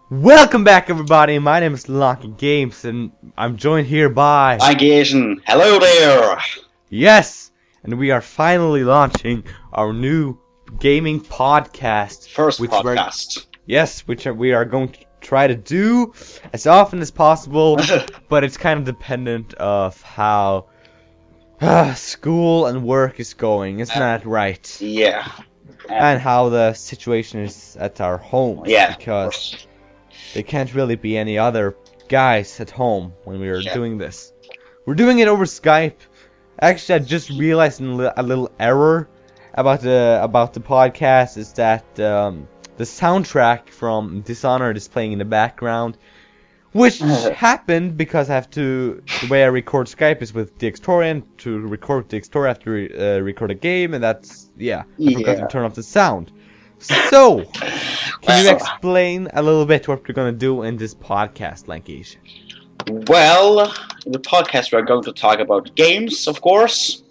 Welcome back, everybody. My name is LonkiGames, and I'm joined here by LonkiGames. Hello there. yes, and we are finally launching our new gaming podcast, First which podcast. we are going to try to do as often as possible, but it's kind of dependent of how school and work is going. Isn't that right? Yeah. And how the situation is at our homes, Yeah. because there can't really be any other guys at home when we are doing this. We're doing it over Skype. Actually, I just realized a little error about the podcast is that the soundtrack from Dishonored is playing in the background, which happened because the way I record Skype is with the Xtorian. To record the Xtorian, I have to record a game, and I forgot to turn off the sound. So, can you explain a little bit what we're going to do in this podcast, Lankish? Well, in the podcast we're going to talk about games, of course.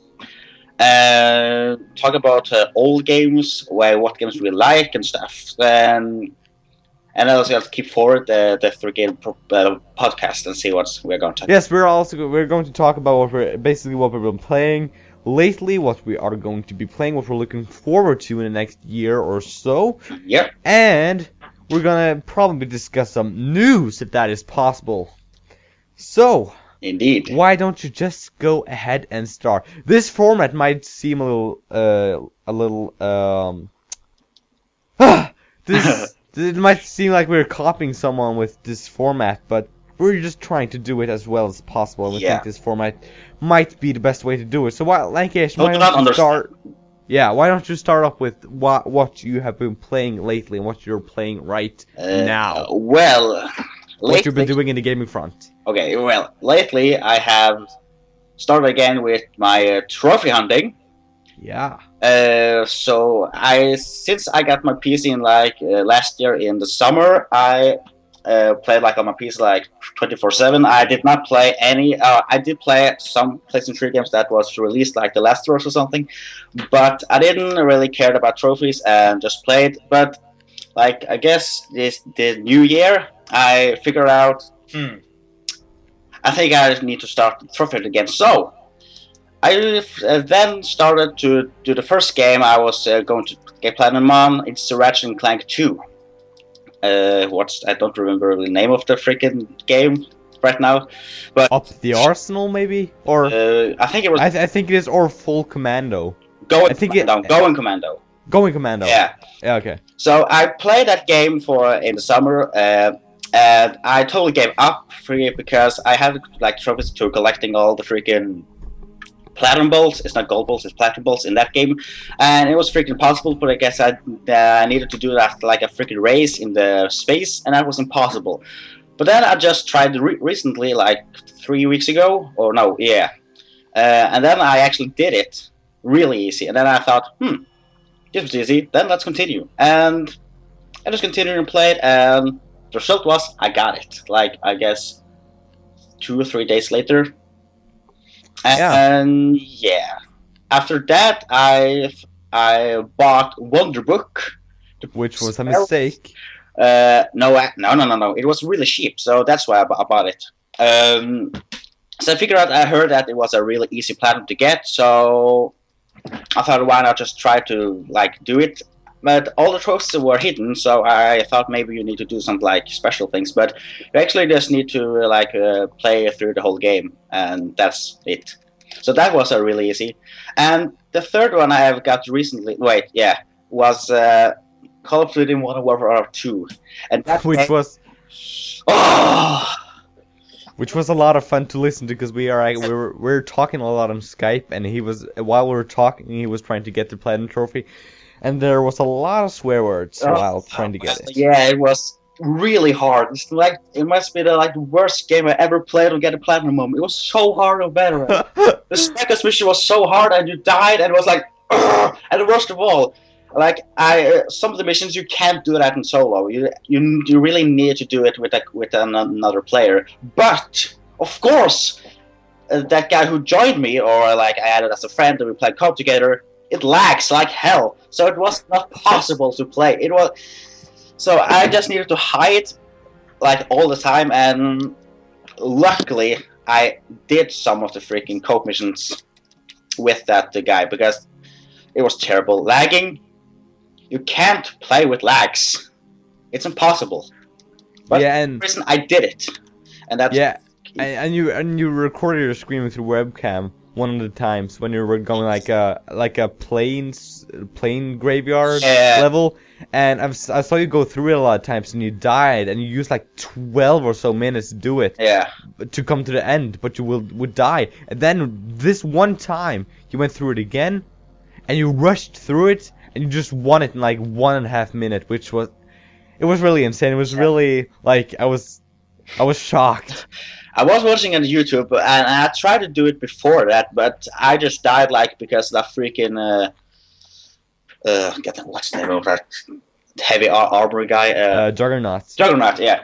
Talk about old games, what games we like and stuff. And also have to keep forward the 3 game podcast and see what we're going to talk about. Yes, we're going to talk about what we've been playing lately, what we are going to be playing, what we're looking forward to in the next year or so. Yep. And we're gonna probably discuss some news if that is possible. So, indeed, why don't you just go ahead and start? This format might seem it might seem like we're copying someone with this format, but we're just trying to do it as well as possible, and we think this format might be the best way to do it. So, Lankish, why don't you start? Yeah, why don't you start off with what you have been playing lately and what you're playing right now? Well, what you've been doing in the gaming front. Okay, well, lately I have started again with my trophy hunting. Yeah. So since I got my PC in last year in the summer, I played on my PC 24/7. I did not play any. I did play some PlayStation 3 games that was released The Last of Us or something, but I didn't really care about trophies and just played. But I guess the new year, I figured out. I think I need to start trophy again. So I then started to do the first game I was going to get platinum on. It's Ratchet and Clank 2. I don't remember the name of the freaking game right now, but Up the Arsenal maybe, or I think it was. I think it is, or Full Commando. Going Commando. Going Commando. Yeah. Yeah. Okay. So I played that game in the summer, and I totally gave up because I had trophies to collecting all the freaking platinum bolts. It's not gold bolts, it's platinum bolts in that game, and it was freaking impossible. But I guess I needed to do that a freaking race in the space, and that was impossible. But then I just tried recently, 3 weeks ago, or no, yeah, and then I actually did it really easy. And then I thought, this was easy. Then let's continue, and I just continued and played, and the result was I got it. I guess 2 or 3 days later. And after that, I bought Wonderbook, which was a mistake. No. It was really cheap, so that's why I bought it. So I heard that it was a really easy platinum to get, so I thought, why not just try to do it? But all the trophies were hidden, so I thought maybe you need to do some special things. But you actually just need to play through the whole game, and that's it. So that was really easy. And the third one I have got recently, was Call of Duty Modern Warfare 2, and that which was a lot of fun to listen to, because we're talking a lot on Skype, and while we were talking, he was trying to get the platinum trophy. And there was a lot of swear words while trying to get it. Yeah, it was really hard. It's it must be the worst game I ever played to get a platinum moment. It was so hard to better. The second mission was so hard, and you died, and it was and the worst of all, some of the missions you can't do that in solo. You really need to do it with another player. But of course, that guy who joined me, or I added as a friend, and we played co-op together, it lags like hell, so it was not possible to play. So I just needed to hide like all the time, and luckily I did some of the freaking cope missions with that guy because it was terrible. Lagging, you can't play with lags. It's impossible. But Yeah, for some and reason I did it, and that's yeah, and you recorded your screen with your webcam one of the times when you were going like a plane graveyard uh, level, and I saw you go through it a lot of times, and you died, and you used like 12 or so minutes to do it yeah. to come to the end, but you would die, and then this one time you went through it again, and you rushed through it, and you just won it in like 1.5 minutes, which was it was really insane. It was really like I was shocked. I was watching on YouTube, and I tried to do it before that, but I just died like because that freaking what's the name of that heavy armor guy? Juggernaut. Juggernaut. Yeah,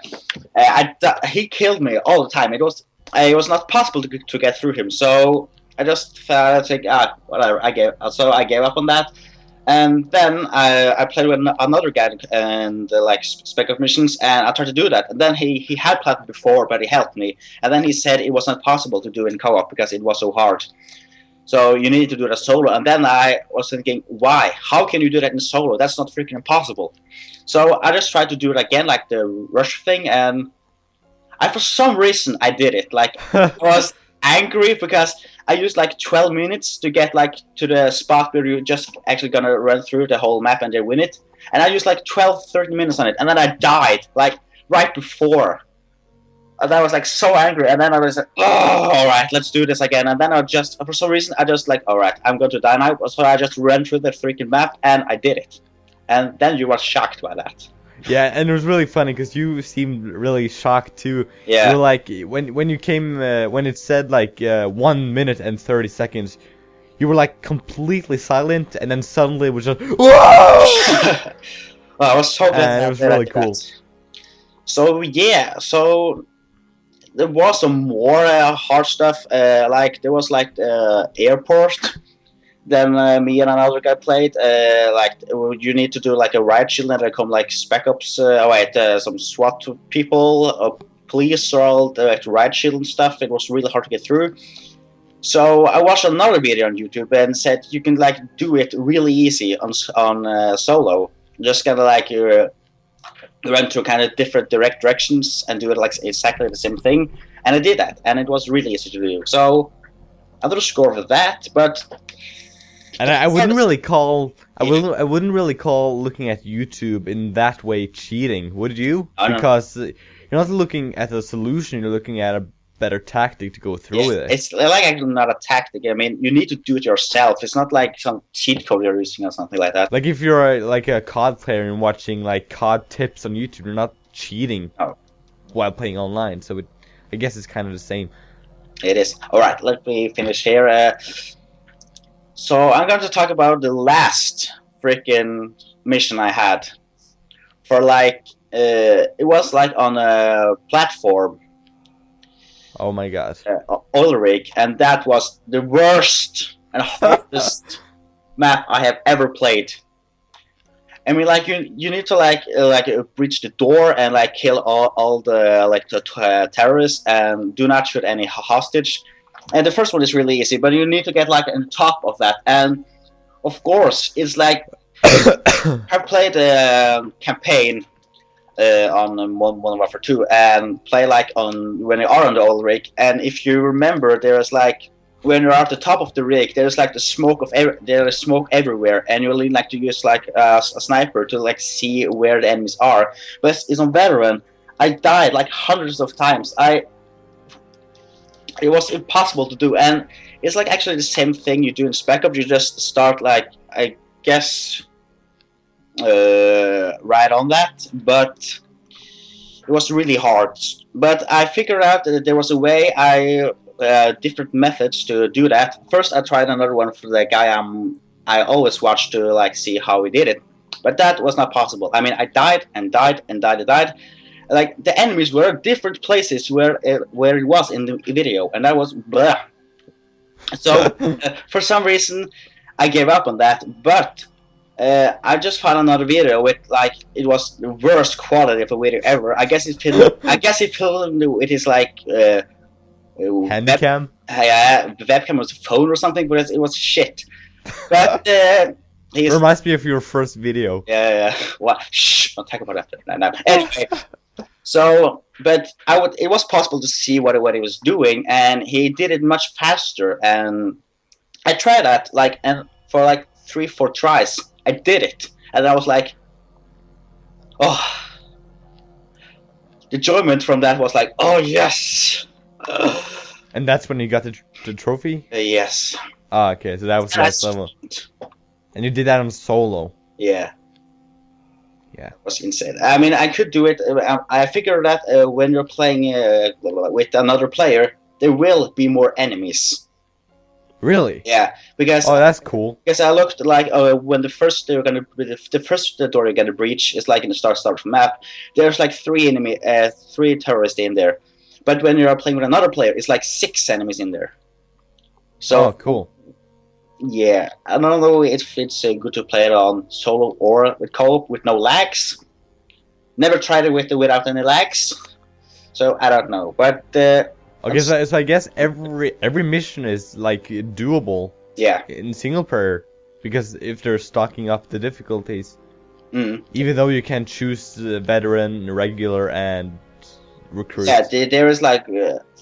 he killed me all the time. It was not possible to get through him. So I just felt like whatever. I gave up on that. And then I played with another guy and like spec of missions, and I tried to do that. And then he had played before, but he helped me. And then he said it was not possible to do in co-op because it was so hard. So you need to do that solo. And then I was thinking, why? How can you do that in solo? That's not freaking impossible. So I just tried to do it again, like the rush thing, and for some reason I did it. Like I was angry because I used like 12 minutes to get like to the spot where you're just actually gonna run through the whole map and then win it. And I used like 12, 13 minutes on it, and then I died like right before. And I was like so angry, and then I was like, "Oh, all right, let's do this again." And then I just, for some reason, I just like, "All right, I'm going to die now." So I just ran through the freaking map, and I did it. And then you were shocked by that. Yeah, and it was really funny because you seemed really shocked too. You Yeah. were like when you came when it said like 1 minute and 30 seconds, you were like completely silent, and then suddenly it was just whoa, Well, I was so glad and it that, was that I really did cool. that. So yeah, so there was some more hard stuff. Like there was like the airport. Then me and another guy played. Like you need to do like a riot shield, and there come like spec ops. Some SWAT people, police, or all the like, riot shield and stuff. It was really hard to get through. So I watched another video on YouTube and said you can like do it really easy on solo. Just kind of like run through kind of different direct directions and do it like exactly the same thing. And I did that, and it was really easy to do. So I got a score for that, but And I wouldn't really call I wouldn't really call looking at YouTube in that way cheating, would you? I don't know. Because you're not looking at a solution, you're looking at a better tactic to go through with it. It's like actually not a tactic. I mean, you need to do it yourself. It's not like some cheat code you're using or something like that. Like if you're like a COD player and watching like COD tips on YouTube, you're not cheating No. while playing online. So I guess it's kind of the same. It is. All right, let me finish here. So I'm going to talk about the last freaking mission I had. For like, it was like on a platform, Oh my god. oil rig, and that was the worst and hardest map I have ever played. I mean, like you need to breach the door and like kill all the like the terrorists and do not shoot any hostage. And the first one is really easy, but you need to get like on top of that. And of course, it's like I played a campaign on Modern Warfare 2 and play like on when you are on the oil rig. And if you remember, there is like when you're at the top of the rig, there's like the smoke of there is smoke everywhere, and you need like to use like a sniper to like see where the enemies are. But it's on veteran. I died like hundreds of times. It was impossible to do, and it's like actually the same thing you do in Spec Ops. You just start like I guess right on that, but it was really hard. But I figured out that there was a way different methods to do that. First, I tried another one for the guy I always watch to like see how he did it, but that was not possible. I mean, I died and died and died and died. Like the enemies were different places where it was in the video, and that was blah. So for some reason, I gave up on that. But I just found another video with like it was the worst quality of a video ever. I guess it filmed. I guess it filmed with his like web, Handycam? webcam was a phone or something, but it was shit. But he's Reminds me of your first video. yeah. What? Shh! Don't talk about that. No. Anyway, so but I would. It was possible to see what he was doing, and he did it much faster. And I tried that like and for like 3-4 tries, I did it, and I was like, oh, the enjoyment from that was like, oh yes, And that's when you got the trophy? yes. Ah, okay, so that was the last level. And you did that on solo. Yeah. Yeah. It was insane. I mean, I could do it. I figured that when you're playing with another player, there will be more enemies. Really? Yeah, because Oh, that's cool. because I looked like when the first door you're gonna breach is like in the start map. There's like three terrorists in there, but when you're playing with another player, it's like 6 enemies in there. So Oh, cool. yeah, I don't know if it's good to play it on solo or with co-op with no lags. Never tried it without any lags, so I don't know. But Okay, so I guess every mission is like doable yeah, in single player because if they're stocking up the difficulties, mm. even though you can choose veteran, regular, and recruit. Yeah, there is like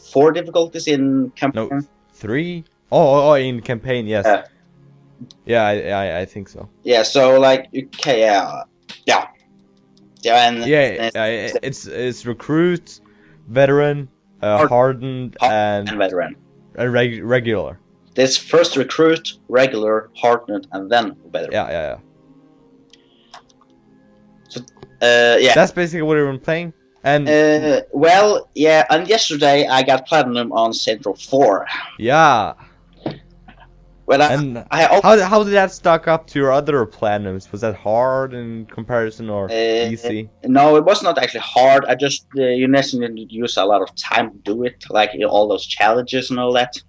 4 difficulties in campaign. No, 3. Oh, in campaign, yes. Yeah, I think so. Yeah, so like okay, yeah, and Yeah, it's recruit, veteran, hardened, and veteran. regular. There's first recruit, regular, hardened, and then veteran. Yeah. So yeah, that's basically what we've been playing. And well, yeah, and yesterday I got platinum on Central 4. Yeah. Well, how did that stack up to your other platinums? Was that hard in comparison or easy? No, it was not actually hard. I just you necessarily use a lot of time to do it, like all those challenges and all that.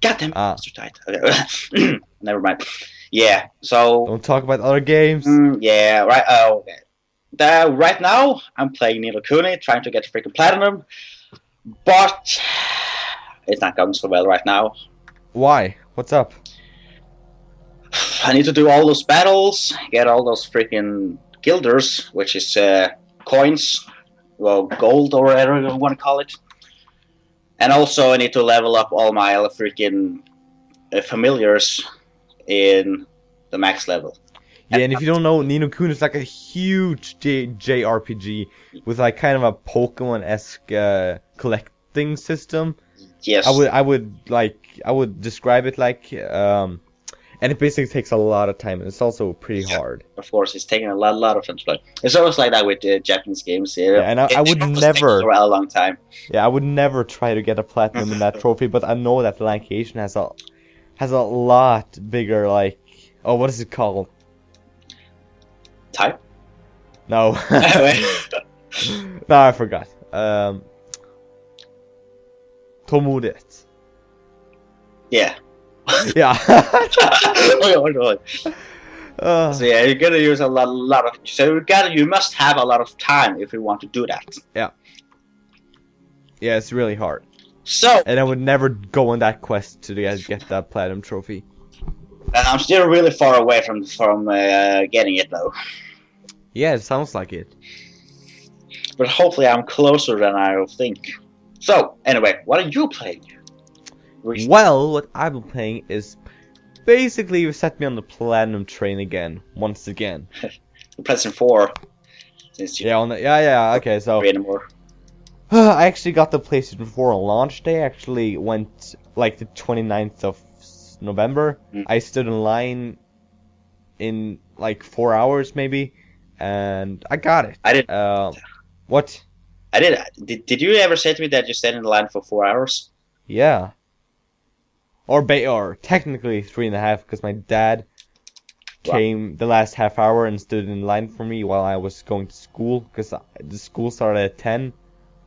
Goddamn, it's too tight. Okay. Never mind. Yeah, so don't talk about other games. Yeah, right. Oh, okay. Right now I'm playing Ni no Kuni, trying to get freaking platinum, but it's not going so well right now. Why? What's up? I need to do all those battles, get all those freaking guilders, which is coins, well, gold or whatever you want to call it. And also I need to level up all my freaking familiars in the max level. Yeah, and if you don't know, Ni no Kuni is like a huge JRPG with like kind of a Pokemon-esque collecting system. Yes. I would describe it like and it basically takes a lot of time and it's also pretty hard. Of course, it's taking a lot of time to play. It's always like that with Japanese games. Yeah, and I would never for a long time. Yeah, I would never try to get a platinum in that trophy, but I know that LonkiGames has a lot bigger like what is it called? Type? No. No, I forgot. Tomodet. Yeah. Yeah. So yeah, you're gonna use a lot of. So you must have a lot of time if you want to do that. Yeah. Yeah, it's really hard. So. And I would never go on that quest to get that platinum trophy. And I'm still really far away from getting it though. Yeah, it sounds like it. But hopefully I'm closer than I think. So, anyway, what are you playing? Well, what I've been playing is basically you set me on the platinum train again, once again. PlayStation 4. Okay, so I actually got the PlayStation 4 on launch day. I actually went like the 29th of November. I stood in line in like 4 hours maybe, and I got it. I did. What? I did. Did you ever say to me that you stayed in the line for 4 hours? Yeah. Or technically 3.5 because my dad came the last half hour and stood in line for me while I was going to school because the school started at 10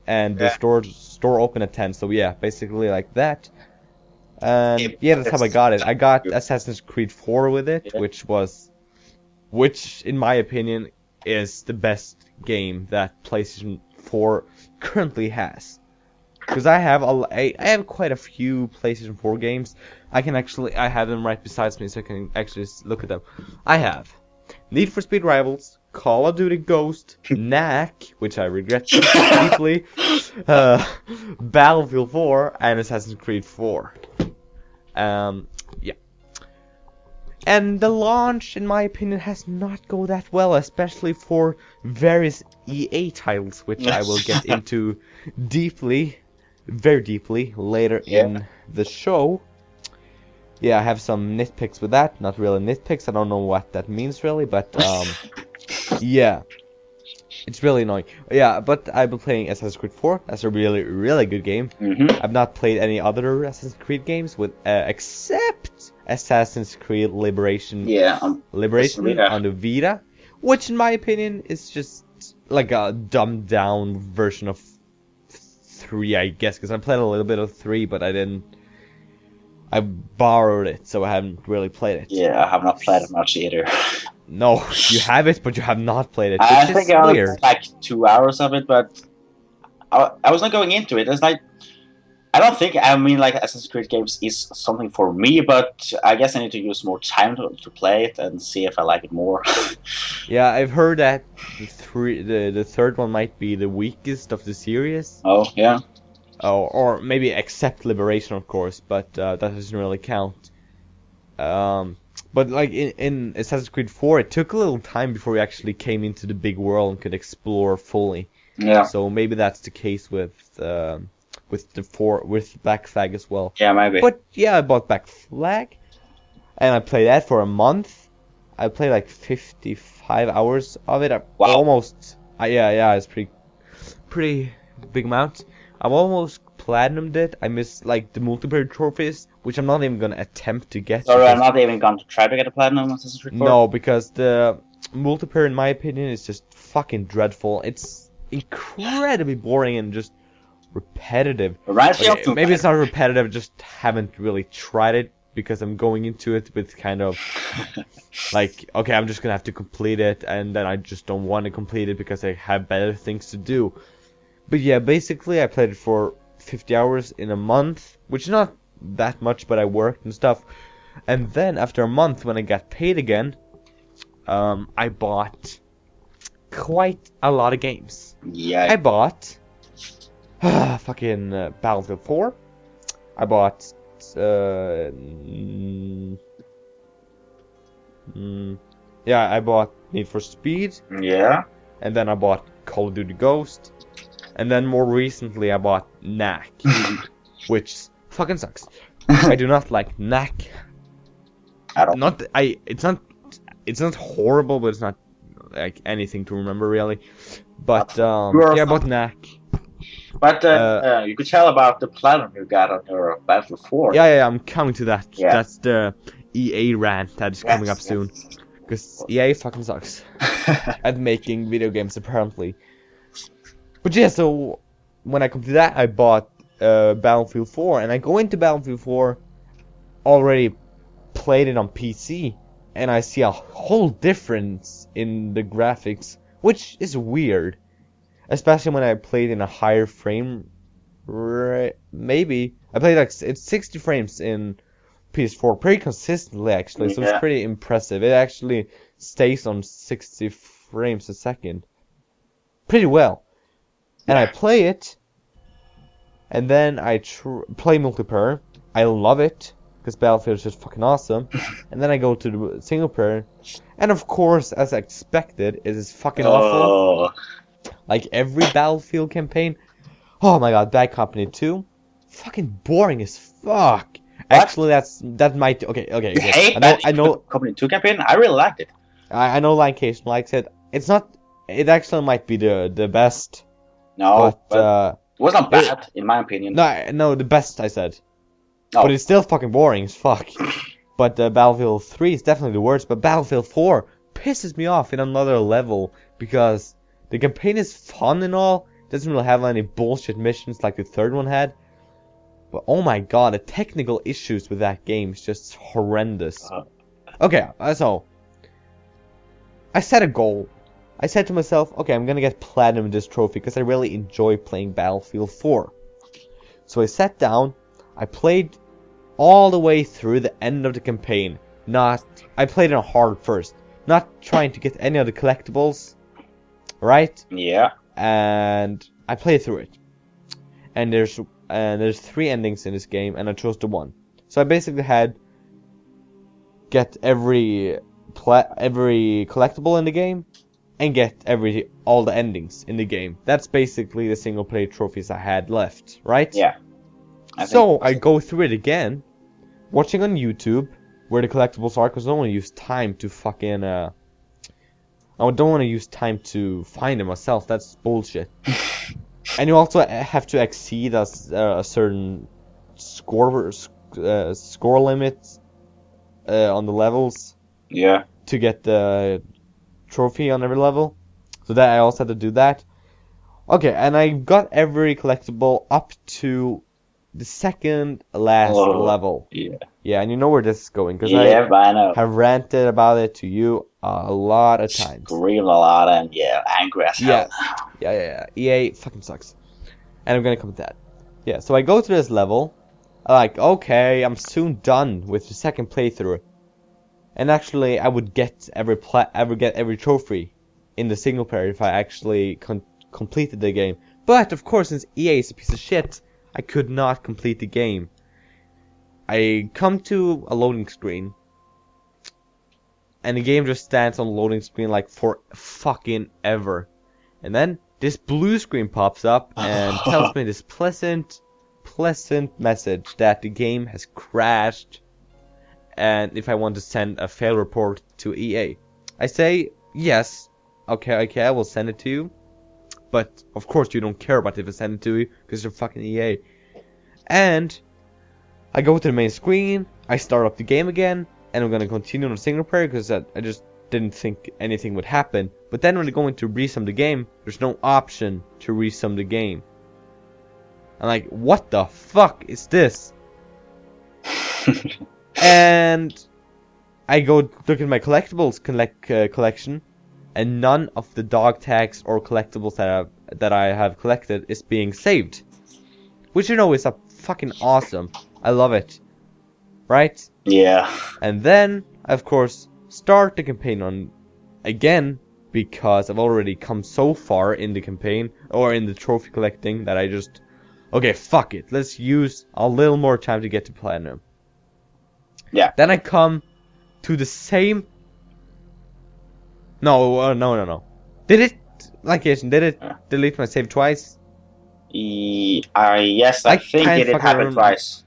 and the store opened at 10. So yeah, basically like that. And yeah, that's how I got it. I got Assassin's Creed 4 with it, which was which, in my opinion, is the best game that PlayStation 4 currently has. Because I have quite a few PlayStation 4 games. I have them right beside me, so I can actually look at them. I have Need for Speed Rivals, Call of Duty Ghost, Knack, which I regret deeply, Battlefield 4, and Assassin's Creed 4. Yeah. And the launch, in my opinion, has not go that well, especially for various EA titles, which I will get into very deeply, later in the show. Yeah, I have some nitpicks with that. Not really nitpicks, I don't know what that means really, but yeah. It's really annoying. Yeah, but I've been playing Assassin's Creed 4. That's a really, really good game. I've not played any other Assassin's Creed games with except Assassin's Creed Liberation. Yeah, Liberation on the Vita, which in my opinion is just like a dumbed down version of 3, I guess, because I played a little bit of 3, but I borrowed it, so I haven't really played it. Yeah, I have not played it much either. No, you have it, but you have not played it. I think I only played like 2 hours of it, but I was not going into it. It's like, I don't think, I mean, like, Assassin's Creed games is something for me, but I guess I need to use more time to play it and see if I like it more. Yeah, I've heard that the third one might be the weakest of the series. Oh, yeah. Oh, or maybe except Liberation, of course, but that doesn't really count. But like in Assassin's Creed 4, it took a little time before we actually came into the big world and could explore fully. Yeah. So maybe that's the case with Black Flag as well. Yeah, maybe. But yeah, I bought Black Flag, and I played that for a month. I played like 55 hours of it. Wow. Yeah, it's pretty big amount. I've almost platinumed it. I missed like the multiplayer trophies, which I'm not even gonna attempt to get. So I'm not even going to try to get a platinum Assassin's Creed 4? No, because the multiplayer, in my opinion, is just fucking dreadful. It's incredibly boring and just repetitive. Maybe it's not repetitive, just haven't really tried it because I'm going into it with kind of like, okay, I'm just gonna have to complete it, and then I just don't want to complete it because I have better things to do. But yeah, basically I played it for 50 hours in a month, which is not that much, but I worked and stuff. And then after a month, when I got paid again, I bought quite a lot of games. Yeah. I bought fucking Battlefield 4. I bought yeah, I bought Need for Speed. Yeah. And then I bought Call of Duty Ghost. And then more recently I bought Knack, which fucking sucks. I do not like Knack. It's not horrible, but it's not like anything to remember really. But yeah, I bought Knack. But you could tell about the platinum you got on your Battlefield 4. Yeah, I'm coming to that. Yeah. That's the EA rant that is coming up soon. Because EA fucking sucks at making video games, apparently. But yeah, so when I come to that, I bought Battlefield 4, and I go into Battlefield 4 already played it on PC, and I see a whole difference in the graphics, which is weird, especially when I played in a higher frame rate. Maybe I played like it's 60 frames in PS4 pretty consistently actually, so it's pretty impressive. It actually stays on 60 frames a second pretty well. And I play it, and then I play multiplayer. I love it, because Battlefield is just fucking awesome. And then I go to the single player, and of course, as expected, it is fucking awful. Like every Battlefield campaign. Oh my god, Bad Company 2, fucking boring as fuck. What? Actually, that might okay. You hate Bad Company 2 campaign? I really liked it. I know Lancation likes it. It's not. It actually might be the best. No, but it was not bad, in my opinion. No, the best, I said. Oh. But it's still fucking boring as fuck. But Battlefield 3 is definitely the worst, but Battlefield 4 pisses me off in another level, because the campaign is fun and all, doesn't really have any bullshit missions like the third one had. But oh my god, the technical issues with that game is just horrendous. Okay, so I set a goal. I said to myself, okay, I'm gonna get platinum in this trophy because I really enjoy playing Battlefield 4. So I sat down, I played all the way through the end of the campaign. I played it on hard first, not trying to get any of the collectibles, right? Yeah. And I played through it. And there's 3 endings in this game, and I chose the one. So I basically had get every collectible in the game, and get all the endings in the game. That's basically the single player trophies I had left, right? Yeah. So I go through it again, watching on YouTube where the collectibles are, because I don't want to use time to fucking I don't want to use time to find them myself. That's bullshit. And you also have to exceed a certain score limit on the levels. Yeah. To get the trophy on every level. So that I also had to do that. Okay, and I got every collectible up to the second last level. Yeah. Yeah, and you know where this is going, because I know. have ranted about it to you a lot of times. Screamed a lot and angry as hell. Yeah. EA fucking sucks. And I'm gonna come to that. Yeah, so I go to this level. I'm like, okay, I'm soon done with the second playthrough. And actually, I would get every trophy in the single player if I actually completed the game. But of course, since EA is a piece of shit, I could not complete the game. I come to a loading screen, and the game just stands on the loading screen like for fucking ever. And then this blue screen pops up and tells me this pleasant message that the game has crashed. And if I want to send a fail report to EA. I say, yes, okay, I will send it to you. But, of course, you don't care about if I send it to you, because you're fucking EA. And I go to the main screen, I start up the game again, and I'm gonna continue on the single player, because I just didn't think anything would happen. But then when I go into resum the game, there's no option to resum the game. I'm like, what the fuck is this? And I go look at my collectibles collection, and none of the dog tags or collectibles that I have collected is being saved, which is a fucking awesome. I love it, right? Yeah. And then I of course start the campaign on again, because I've already come so far in the campaign or in the trophy collecting that I just okay, fuck it, let's use a little more time to get to platinum. Yeah. Then I come to the same. No. Did it delete my save twice? Yes, I think it did happen twice.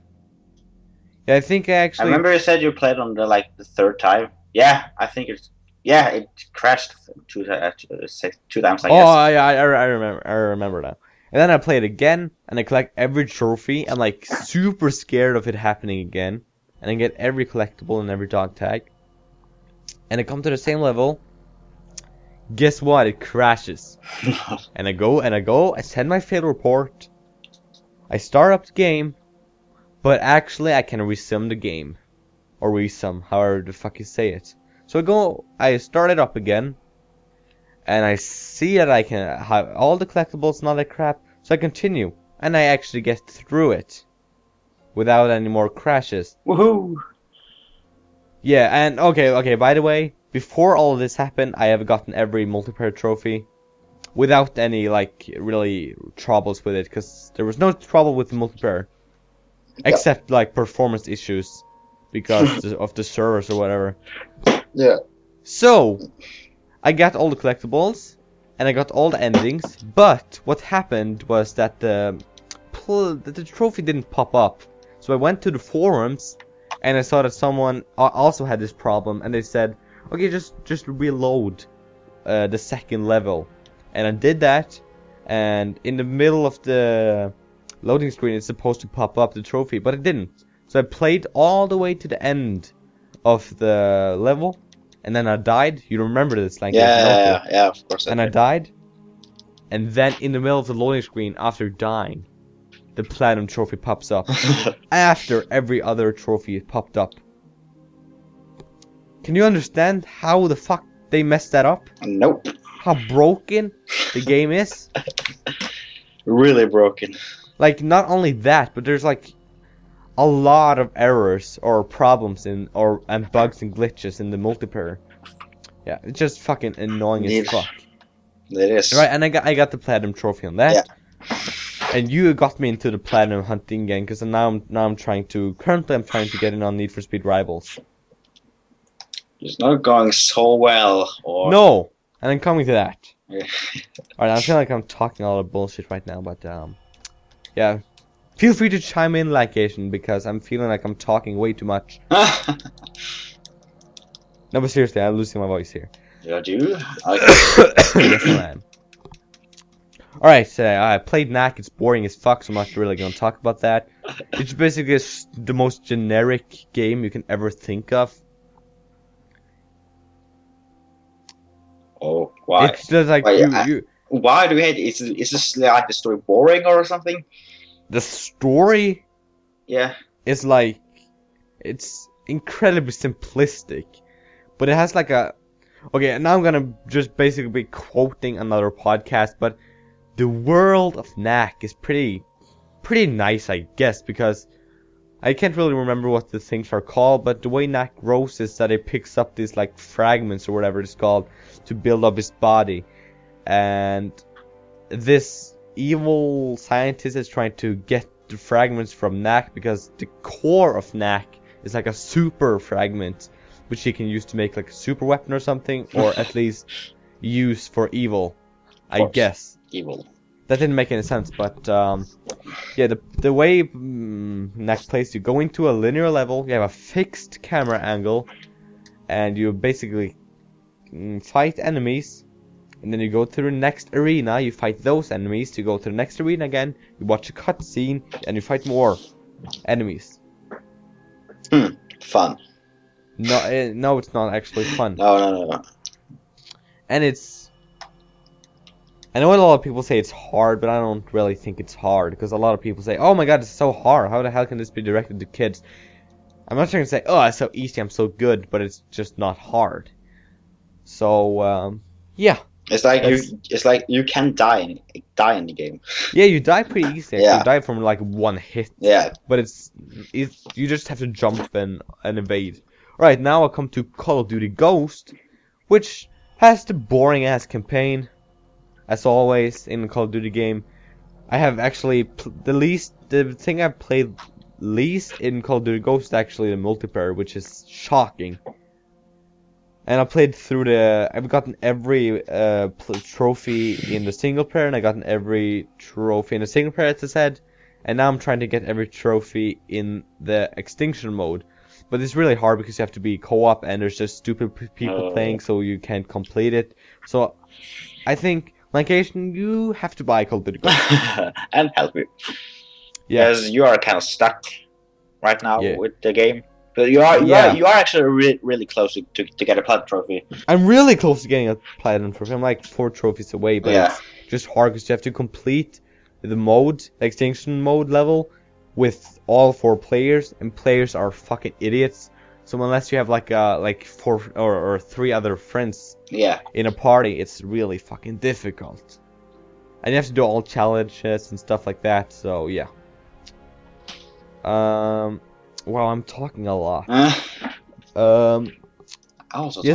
Yeah, I think I remember you said you played on the 3rd time. Yeah, I think it crashed two times. I remember now. And then I play it again, and I collect every trophy. I'm like super scared of it happening again. And I get every collectible and every dog tag. And I come to the same level. Guess what? It crashes. And I go, I send my fail report. I start up the game. But actually I can resum the game. Or resum, however the fuck you say it. So I start it up again. And I see that I can have all the collectibles and all that crap. So I continue. And I actually get through it. Without any more crashes. Woohoo! Yeah, and okay, by the way, before all of this happened, I have gotten every multiplayer trophy without any, really troubles with it, because there was no trouble with the multiplayer. Except, performance issues because of the servers or whatever. Yeah. So, I got all the collectibles, and I got all the endings, but what happened was that the trophy didn't pop up. So I went to the forums, and I saw that someone also had this problem, and they said, okay, just reload the second level. And I did that, and in the middle of the loading screen it's supposed to pop up the trophy, but it didn't. So I played all the way to the end of the level, and then I died. You remember this, like yeah, of course. And I died, and then in the middle of the loading screen, after dying, the platinum trophy pops up. After every other trophy popped up. Can you understand how the fuck they messed that up? Nope. How broken the game is? Really broken. Like, not only that, but there's like a lot of errors or problems and bugs and glitches in the multiplayer. Yeah, it's just fucking annoying as fuck. It is. Right, and I got the platinum trophy on that. Yeah. And you got me into the platinum hunting game because currently I'm trying to get in on Need for Speed Rivals. It's not going so well. Or No, and I'm coming to that. Yeah. Alright, I feel like I'm talking a lot of bullshit right now, but yeah. Feel free to chime in, LonkiGames, because I'm feeling like I'm talking way too much. No, but seriously, I'm losing my voice here. You do? Yes, I am. Alright, so I played Knack. It's boring as fuck, so I'm not really gonna talk about that. It's basically the most generic game you can ever think of. Oh, why? It's just like why do we hate it? Is this like the story boring or something? The story Yeah. is like, it's incredibly simplistic, but it has like a, okay, now I'm gonna just basically be quoting another podcast, but the world of Knack is pretty nice, I guess, because I can't really remember what the things are called, but the way Knack grows is that it picks up these like fragments or whatever it's called to build up his body, and this evil scientist is trying to get the fragments from Knack because the core of Knack is like a super fragment which he can use to make like a super weapon or something, or at least use for evil, I guess. Evil. That didn't make any sense, but yeah, the way Knack plays, you go into a linear level, you have a fixed camera angle, and you basically fight enemies, and then you go to the next arena, you fight those enemies, you go to the next arena again, you watch a cutscene, and you fight more enemies. Fun. No, no, it's not actually fun. No. And I know a lot of people say it's hard, but I don't really think it's hard, because a lot of people say, oh my god, it's so hard, how the hell can this be directed to kids? I'm not trying to say, oh, it's so easy, I'm so good, but it's just not hard. So, yeah. It's like you can die in the game. Yeah, you die pretty easily. Yeah. You die from like one hit. Yeah. But it's you just have to jump and evade. Right, now I'll come to Call of Duty Ghost, which has the boring ass campaign, as always in the Call of Duty game. I have actually the thing I've played least in Call of Duty Ghost is actually the multiplayer, which is shocking. And I played through I've gotten every trophy in the single player, and I gotten every trophy in the single player, as I said. And now I'm trying to get every trophy in the extinction mode. But it's really hard because you have to be co-op, and there's just stupid people playing, so you can't complete it. So I think, LonkiGames, you have to buy Call of Duty Ghost. And help me. Yeah. Because you are kind of stuck right now Yeah. with the game. But you are actually really close to get a platinum trophy. I'm really close to getting a platinum trophy. I'm like 4 trophies away, but it's just hard because you have to complete the mode, the extinction mode level, with all 4 players, and players are fucking idiots. So unless you have like 4 or 3 other friends in a party, it's really fucking difficult. And you have to do all challenges and stuff like that. So yeah. Well, I'm talking a lot. Yes,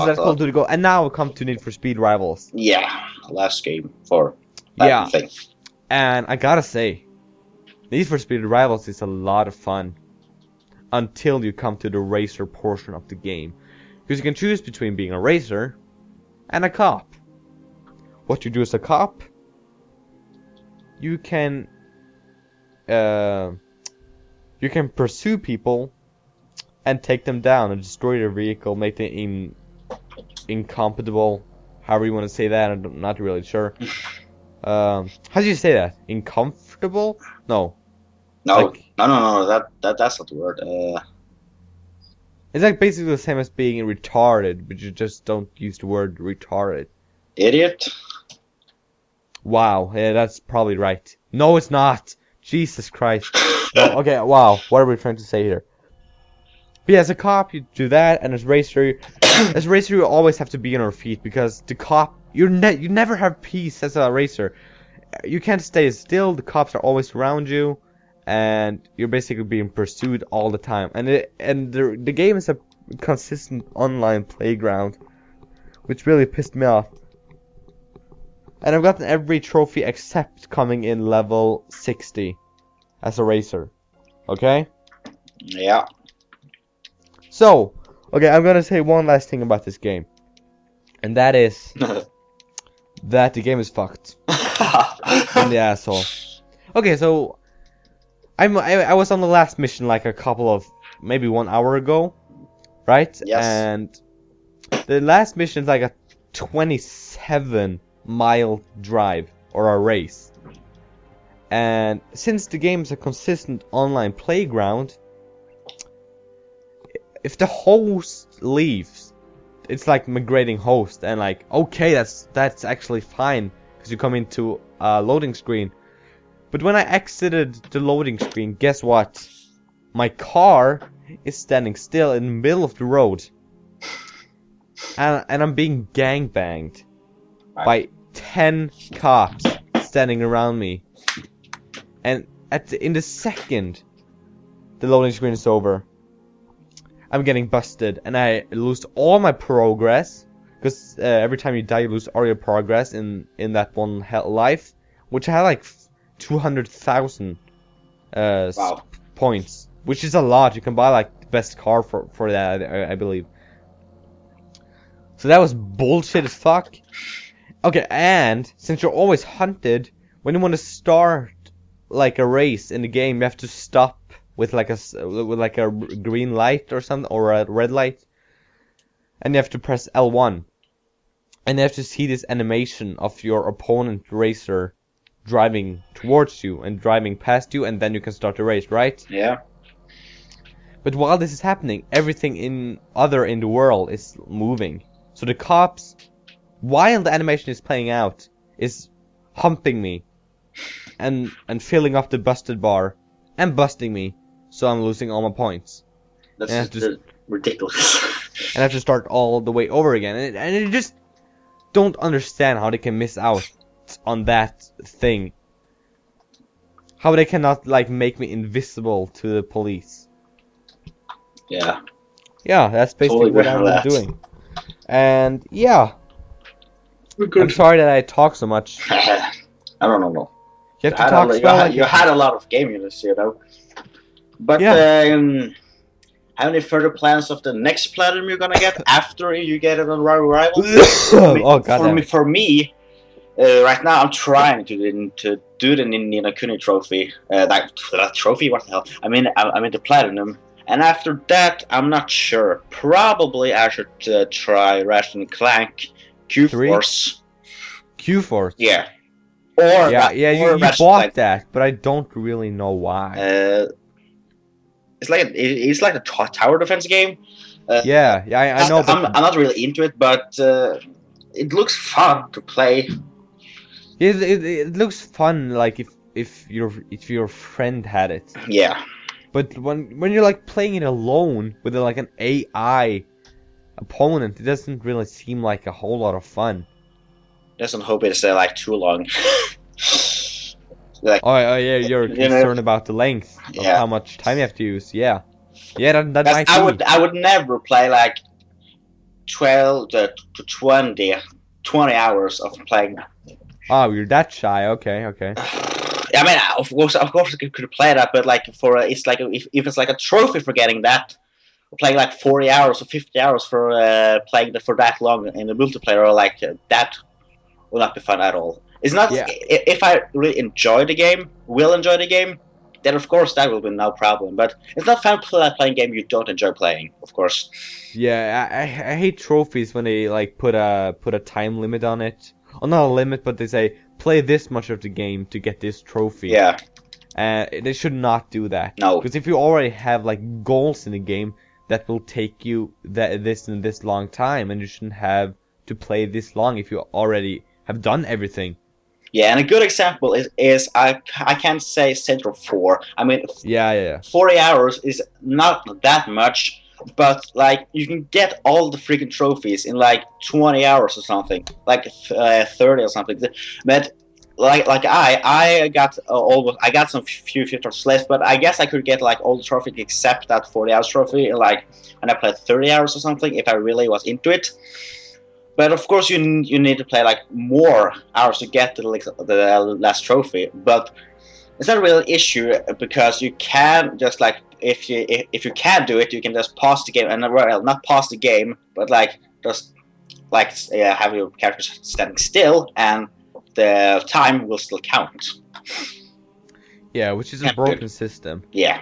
that's Call of Duty Go. And now we'll come to Need for Speed Rivals. Yeah, last game for that thing. And I gotta say, Need for Speed Rivals is a lot of fun until you come to the racer portion of the game, because you can choose between being a racer and a cop. What you do as a cop, you can pursue people and take them down and destroy their vehicle, make them incompatible, however you want to say that. I'm not really sure. How do you say that? Incomfortable? No. No, that's not the word. It's like basically the same as being retarded, but you just don't use the word retarded. Idiot? Wow, yeah, that's probably right. No, it's not. Jesus Christ. No, okay, wow. What are we trying to say here? But yeah, as a cop, you do that, and as a racer, you always have to be on your feet because the cop, you never have peace as a racer. You can't stay still. The cops are always around you, and you're basically being pursued all the time. And the game is a consistent online playground, which really pissed me off. And I've gotten every trophy except coming in level 60 as a racer. Okay? Yeah. So, okay, I'm gonna say one last thing about this game. And that is that the game is fucked. In the asshole. Okay, so I was on the last mission like a couple of maybe 1 hour ago, right? Yes. And the last mission is like a 27-mile drive or a race. And since the game is a consistent online playground, if the host leaves, it's like migrating host, and like, okay, that's actually fine because you come into a loading screen. But when I exited the loading screen, guess what? My car is standing still in the middle of the road, and I'm being gangbanged by 10 cops standing around me. And in the second the loading screen is over, I'm getting busted, and I lose all my progress, because every time you die you lose all your progress in that one life, which I had like 200,000 Wow. points, which is a lot. You can buy like the best car for that, I believe. So that was bullshit as fuck. Okay, and since you're always hunted, when you want to start like a race in the game, you have to stop with like a green light or something, or a red light, and you have to press L1, and you have to see this animation of your opponent racer driving towards you and driving past you, and then you can start the race, right? Yeah. But while this is happening, everything in the world is moving. So the cops, while the animation is playing out, is humping me and filling up the busted bar and busting me, so I'm losing all my points. That's just ridiculous. And I have to start all the way over again. And I just don't understand how they can miss out on that thing. How they cannot like make me invisible to the police. Yeah. Yeah, that's basically Totally what I'm doing. And yeah, I'm sorry that I talk so much. I don't know. You have to talk slow. You had a lot of gaming this year, though. But yeah. have any further plans of the next platinum you're gonna get after you get it on Rivals? Oh god. For me, right now I'm trying to do the Nina Kuni trophy. That trophy? What the hell? I'm in the platinum, and after that I'm not sure. Probably I should try Ratchet and Clank Q-Force. Q-Force. Yeah. You bought that, but I don't really know why. It's like a tower defense game. I know. But I'm not really into it, but it looks fun to play. It looks fun, like if your friend had it. Yeah. But when you're like playing it alone with like an AI opponent, it doesn't really seem like a whole lot of fun. Doesn't hope it's like too long. Like, oh yeah, you're concerned about the length of how much time you have to use. Yeah, that might be. I would never play like 12 to 20 hours of playing. Oh, you're that shy. Okay. I mean, of course, I could play that, but like it's like if it's like a trophy for getting that, playing like 40 hours or 50 hours for playing for that long in the multiplayer, like that will not be fun at all. It's not. Yeah. If I really enjoy the game, then of course that will be no problem. But it's not fun playing a game you don't enjoy playing, of course. Yeah, I hate trophies when they like put a time limit on it. Oh, not a limit, but they say play this much of the game to get this trophy. Yeah. They should not do that. No. Because if you already have like goals in the game that will take you this and this long time, and you shouldn't have to play this long if you already have done everything. Yeah, and a good example is I can't say Central 4. I mean, 40 hours is not that much, but like you can get all the freaking trophies in like 20 hours or something, like 30 or something. But like I got almost I got some few trophies left, but I guess I could get like all the trophies except that 40 hours trophy, like when I played 30 hours or something, if I really was into it. But of course, you need to play like more hours to get the last trophy. But it's not a real issue because you can just like if you can't do it, you can just pause the game and well, not pause the game, but like just like have your character standing still and the time will still count. Yeah, which is a broken system. Yeah.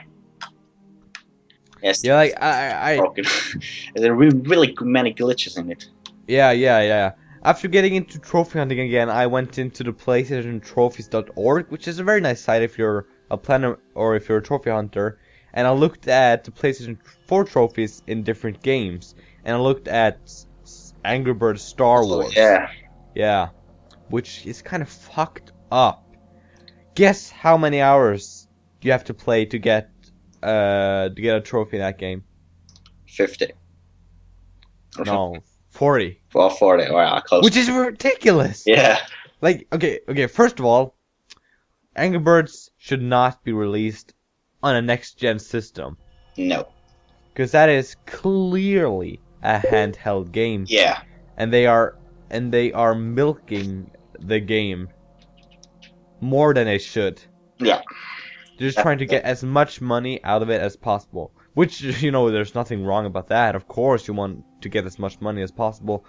Yes. Yeah, like I broken. There are really many glitches in it. yeah. After getting into trophy hunting again, I went into the PlayStationTrophies.org, which is a very nice site if you're a planner or if you're a trophy hunter. And I looked at the PlayStation 4 trophies in different games, and I looked at Angry Birds Star Wars. Yeah. Yeah, which is kind of fucked up. Guess how many hours you have to play to get a trophy in that game? 50. No, 40. Well, 40. Wow, close. Which is ridiculous. Yeah. Like, okay. First of all, Angry Birds should not be released on a next-gen system. No. Because that is clearly a handheld game. Yeah. And they are milking the game more than they should. Yeah. They're just trying to get as much money out of it as possible. Which, there's nothing wrong about that. Of course you want to get as much money as possible.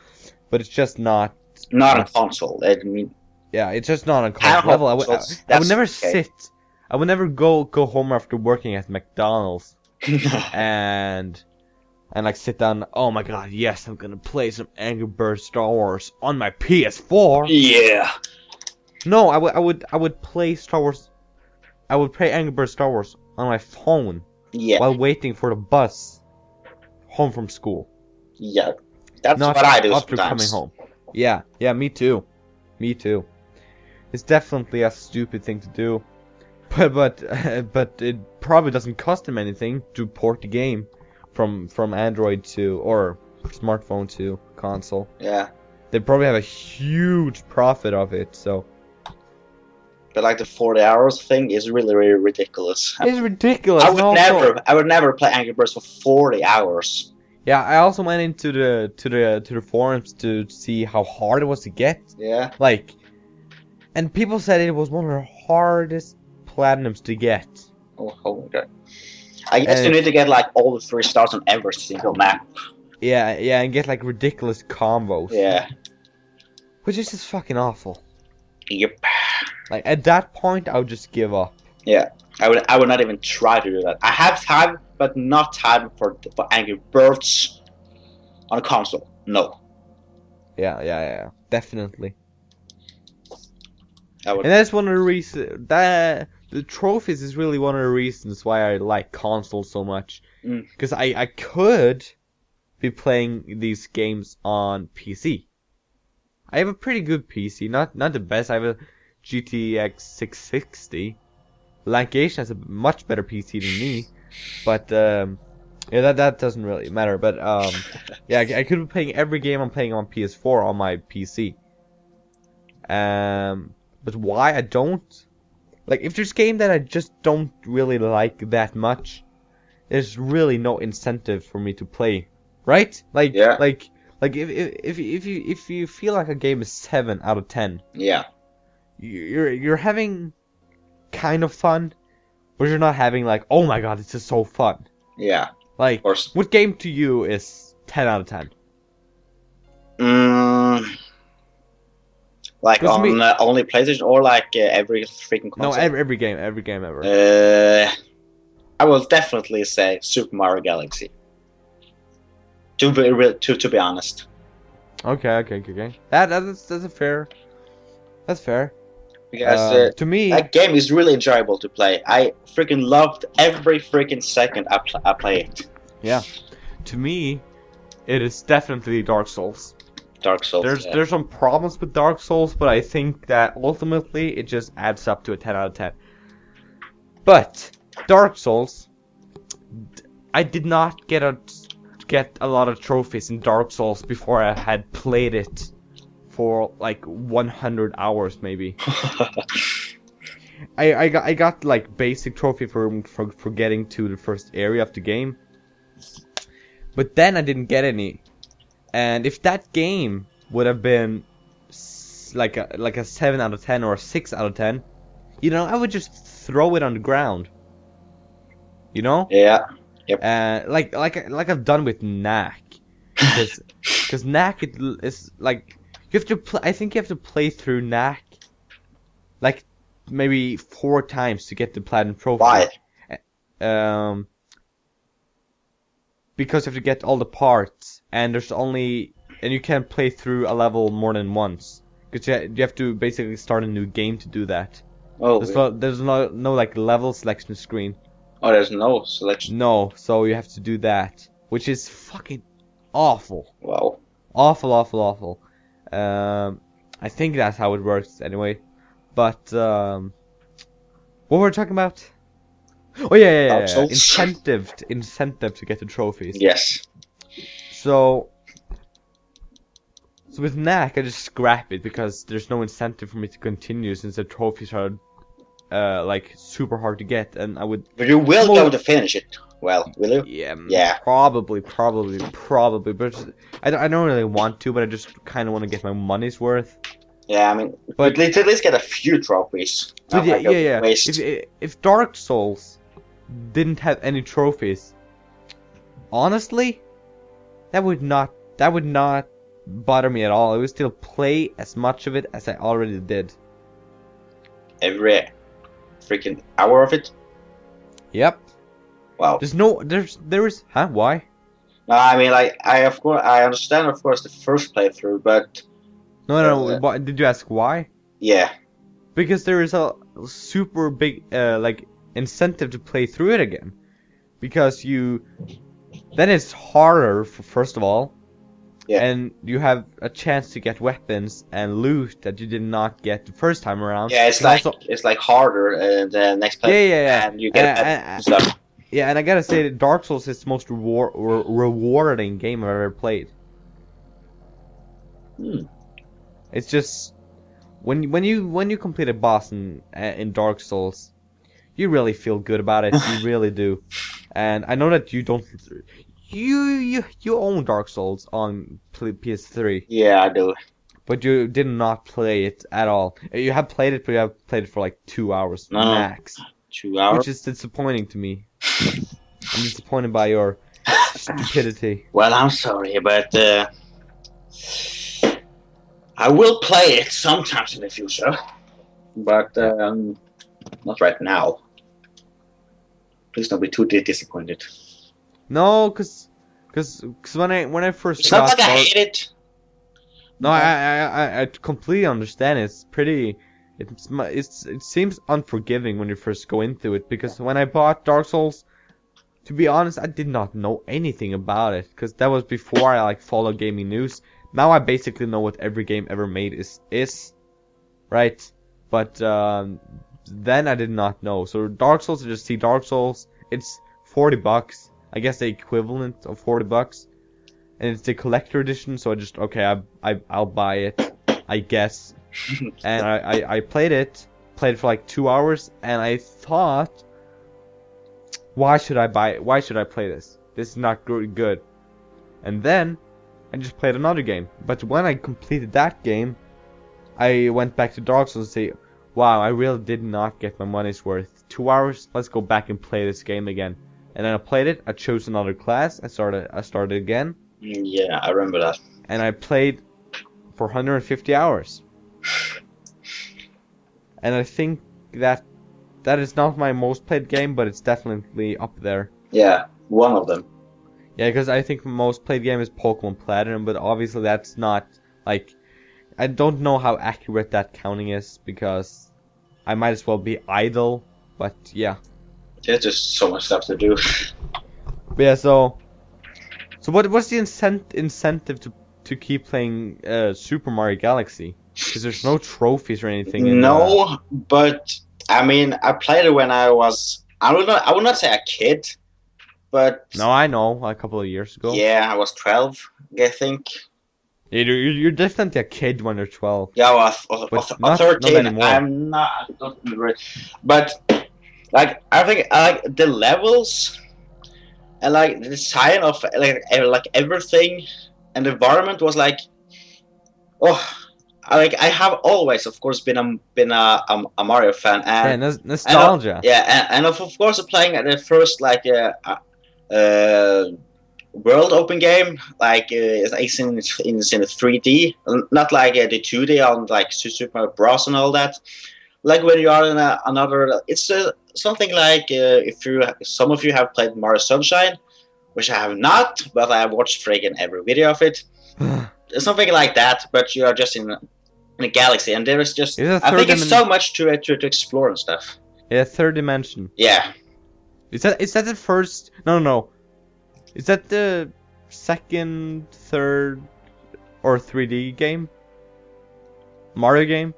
But it's just not... Not a console. I mean... Yeah, it's just not on console level. I would never sit... I would never go home after working at McDonald's and like sit down. Oh my god, yes, I'm gonna play some Angry Birds Star Wars on my PS4. Yeah. No, I would play Star Wars. I would play Angry Birds Star Wars on my phone. Yeah. While waiting for the bus home from school. Yeah. That's not what I do after sometimes. coming home. Yeah, me too. It's definitely a stupid thing to do. But it probably doesn't cost them anything to port the game from Android to or smartphone to console. Yeah. They probably have a huge profit of it, so. But like the 40 hours thing is really ridiculous. It's ridiculous. I would never play Angry Birds for 40 hours. Yeah, I also went into the forums to see how hard it was to get. Yeah. Like, and people said it was one of the hardest platinums to get. Oh my god. I guess you need to get like all the 3 stars on every single map. Yeah, and get like ridiculous combos. Yeah. Which is just fucking awful. Yep. Like at that point I would just give up. Yeah. I would not even try to do that. I have time, but not time for Angry Birds on a console. No. Yeah. Definitely. And that's one of the reasons that the trophies is really one of the reasons why I like consoles so much. Because I could be playing these games on PC. I have a pretty good PC, not the best. I have a GTX 660. LonkiGames has a much better PC than me, but yeah, that doesn't really matter. But yeah, I could be playing every game I'm playing on PS4 on my PC. But why I don't? Like, if there's a game that I just don't really like that much, there's really no incentive for me to play, right? Like, yeah. like if you feel like a game is 7 out of 10, yeah, you're having kind of fun, but you're not having like, oh my god, this is so fun. Yeah. Like, what game to you is 10 out of 10? Like on only PlayStation or like every freaking console? No, every game ever. I will definitely say Super Mario Galaxy. To be honest. Okay. That's a fair. That's fair. Because to me, that game is really enjoyable to play. I freaking loved every freaking second I play it. Yeah. To me, it is definitely Dark Souls. Dark Souls. There's some problems with Dark Souls, but I think that ultimately it just adds up to a 10 out of 10. But Dark Souls, I did not get a get a lot of trophies in Dark Souls before I had played it for like 100 hours maybe. I got like basic trophy for getting to the first area of the game, but then I didn't get any. And if that game would have been like a 7 out of 10 or a 6 out of 10, you know, I would just throw it on the ground. You know? Yeah. Yep. Like I've done with Knack, because Knack is like you have to I think you have to play through Knack like maybe 4 times to get the platinum trophy. Why? Um, because you have to get all the parts, and you can't play through a level more than once, because you have to basically start a new game to do that. Oh. There's no like level selection screen. Oh, there's no selection. No, so you have to do that, which is fucking awful. Wow. Awful. I think that's how it works anyway. But what were we talking about? Oh yeah. Incentive to get the trophies. Yes. So with Knack, I just scrap it because there's no incentive for me to continue since the trophies are like super hard to get, and I would. But you will go to finish it. Well, will you? Yeah. Probably. But I don't really want to, but I just kind of want to get my money's worth. Yeah, I mean, but at least get a few trophies. But yeah. If Dark Souls didn't have any trophies, honestly, that would not bother me at all. I would still play as much of it as I already did. Every freaking hour of it? Yep. Wow. There is why? No, I mean, like, I understand, of course, the first playthrough, but no. Did you ask why? Yeah. Because there is a super big like incentive to play through it again, because then it's harder first of all. Yeah. And you have a chance to get weapons and loot that you did not get the first time around. Yeah, it's like harder the next play. Yeah. And you get stuff. Yeah, and I gotta say that Dark Souls is the most rewarding game I've ever played. It's just when you complete a boss in Dark Souls, you really feel good about it. You really do. And I know that you don't. You own Dark Souls on PS3. Yeah, I do. But you did not play it at all. You have played it, but you have played it for like 2 hours max. 2 hours? Which is disappointing to me. I'm disappointed by your stupidity. Well, I'm sorry, but I will play it sometimes in the future. But not right now. Please don't be too disappointed. No, cause when I first it's not like I hate it. No, I completely understand. It's pretty. It seems unforgiving when you first go into it, because when I bought Dark Souls, to be honest, I did not know anything about it, because that was before I like followed gaming news. Now I basically know what every game ever made is, right? But then I did not know. So Dark Souls, I just see Dark Souls. It's $40. I guess the equivalent of $40, and it's the collector edition. So I just I'll buy it, I guess. And I played it for like 2 hours, and I thought, why should I buy it? Why should I play this? This is not good. And then I just played another game. But when I completed that game, I went back to Dark Souls and say, wow, I really did not get my money's worth. 2 hours, let's go back and play this game again. And then I played it, I chose another class, I started again. Yeah, I remember that. And I played for 150 hours. And I think that is not my most played game, but it's definitely up there. Yeah, one of them. Yeah, because I think the most played game is Pokemon Platinum, but obviously that's not, like, I don't know how accurate that counting is, because I might as well be idle, but yeah. There's just so much stuff to do. But yeah, so what's the incentive to keep playing Super Mario Galaxy? Because there's no trophies or anything. No, but I mean, I played it when I was, I would not say a kid, but No, I know. A couple of years ago. yeah, I was 12, I think. Yeah, you're definitely a kid when you're 12, Yeah, but or not 13. anymore. I'm not. I don't remember it. But like, I think I like the levels and like the design of like everything and the environment was like, oh, I have always, of course, been a Mario fan, Yeah, and nostalgia. yeah, and of course playing at the first like uh, world open game like it's in 3D, not like the 2D on like Super Mario Bros and all that. Like when you are in another, it's something like if you some of you have played Mario Sunshine, which I have not, but I have watched freaking every video of it. It's something like that, but you are just in a galaxy, and there is just It's a I third think it's dimension. so much to explore and stuff. Yeah, third dimension. Yeah, Is that the first? No, no, no. Is that the second, third, or 3D game? Mario game?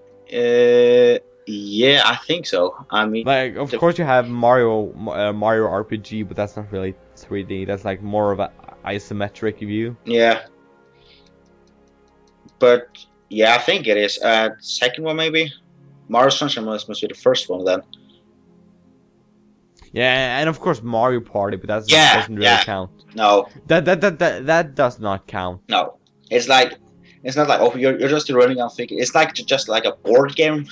yeah, I think so. I mean, Like, of the, course you have Mario RPG, but that's not really 3D. That's like more of a isometric view. yeah, but yeah, I think it is. Second one maybe. Mario Sunshine must be the first one then. Yeah, and of course Mario Party, but that Yeah, doesn't really yeah. count. No, That does not count. no. It's like it's not like oh you're just running on thinking. It's like just like a board game,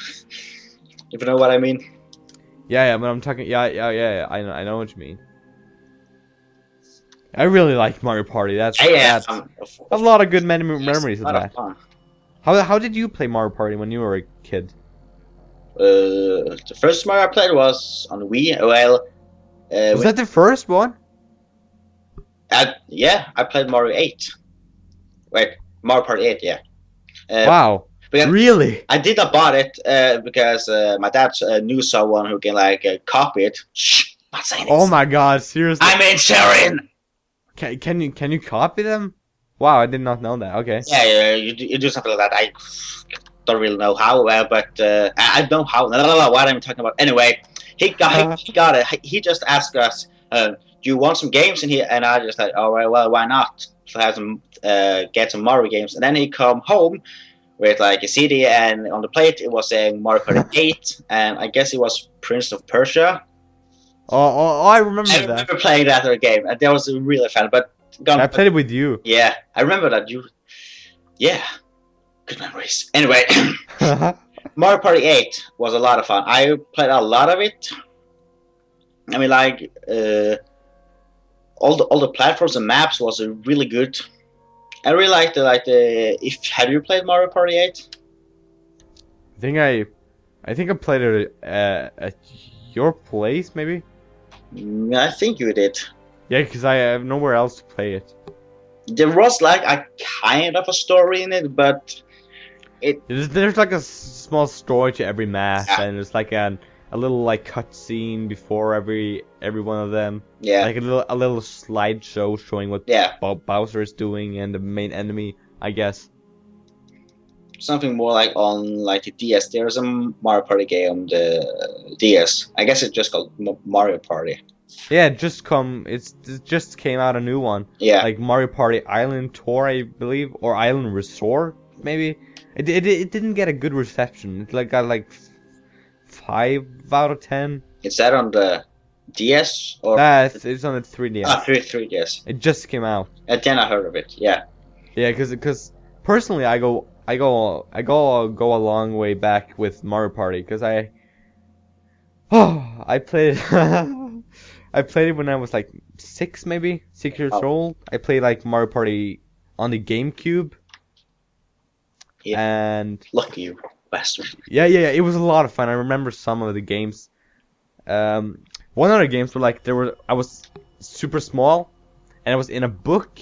if you know what I mean. Yeah, yeah, but I'm talking. Yeah. I know what you mean. I really like Mario Party. Yeah, That's a lot of good it's memories a of lot of that. fun. How did you play Mario Party when you were a kid? The first Mario I played was on Wii. Well, Was that the first one? yeah, I played Mario 8. Wait, Mario Party 8, yeah. Wow, Because really? I did not bought it because my dad knew someone who can like copy it. Shh, not saying Oh it. my God, seriously? I'm in Sharon. Can you copy them? Wow, I did not know that. Okay. Yeah, you do something like that. I don't really know how, but I know how. No, what I'm talking about. Anyway, he got it. He just asked us, "Do you want some games in here?" And I just like, "All right, well, why not? So have some get some Mario games." And then he come home with like a CD, and on the plate it was saying Mario Party 8, and I guess it was Prince of Persia. I I remember that. remember playing that other game, and that was really fun. But I played it with you. yeah, I remember that you. Yeah, good memories. Anyway, Mario Party 8 was a lot of fun. I played a lot of it. I mean, like all the platforms and maps was really good. I really liked the. If have you played Mario Party 8? I think I played it at your place, maybe. I think you did. Yeah, because I have nowhere else to play it. There was like a kind of a story in it, but There's like a small story to every map, yeah, and there's like a little like cutscene before every one of them. yeah, Like a little slideshow showing what yeah. Bowser is doing and the main enemy, I guess. Something more like on like the DS. There's a Mario Party game on the DS. I guess it's just called Mario Party. Yeah, it just came out a new one. Yeah, Like Mario Party Island Tour, I believe, or Island Resort, maybe. It didn't get a good reception. It like got like 5 out of 10. is that on the DS or It's on the 3DS. 3DS? It just came out. And then I heard of it. Yeah, Yeah, because personally, I go a long way back with Mario Party because I played I played it when I was like 6, maybe 6 years oh, old. I played like Mario Party on the GameCube, yeah. and Lucky you, bastard. yeah, it was a lot of fun. I remember some of the games. One of the games were like I was super small, and I was in a book,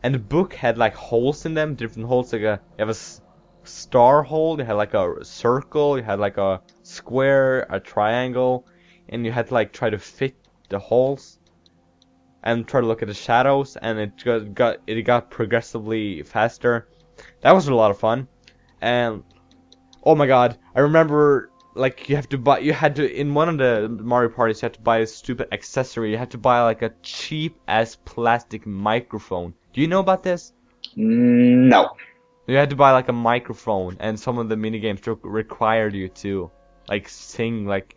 and the book had like holes in them, different holes. Like you have a star hole, you had like a circle, you had like a square, a triangle, and you had to like try to fit the holes and try to look at the shadows, and it got progressively faster. That was a lot of fun, and oh my god, I remember like you have to buy. You had to in one of the Mario parties. You had to buy a stupid accessory. You had to buy like a cheap ass plastic microphone. Do you know about this? No. You had to buy like a microphone, and some of the minigames required you to like sing like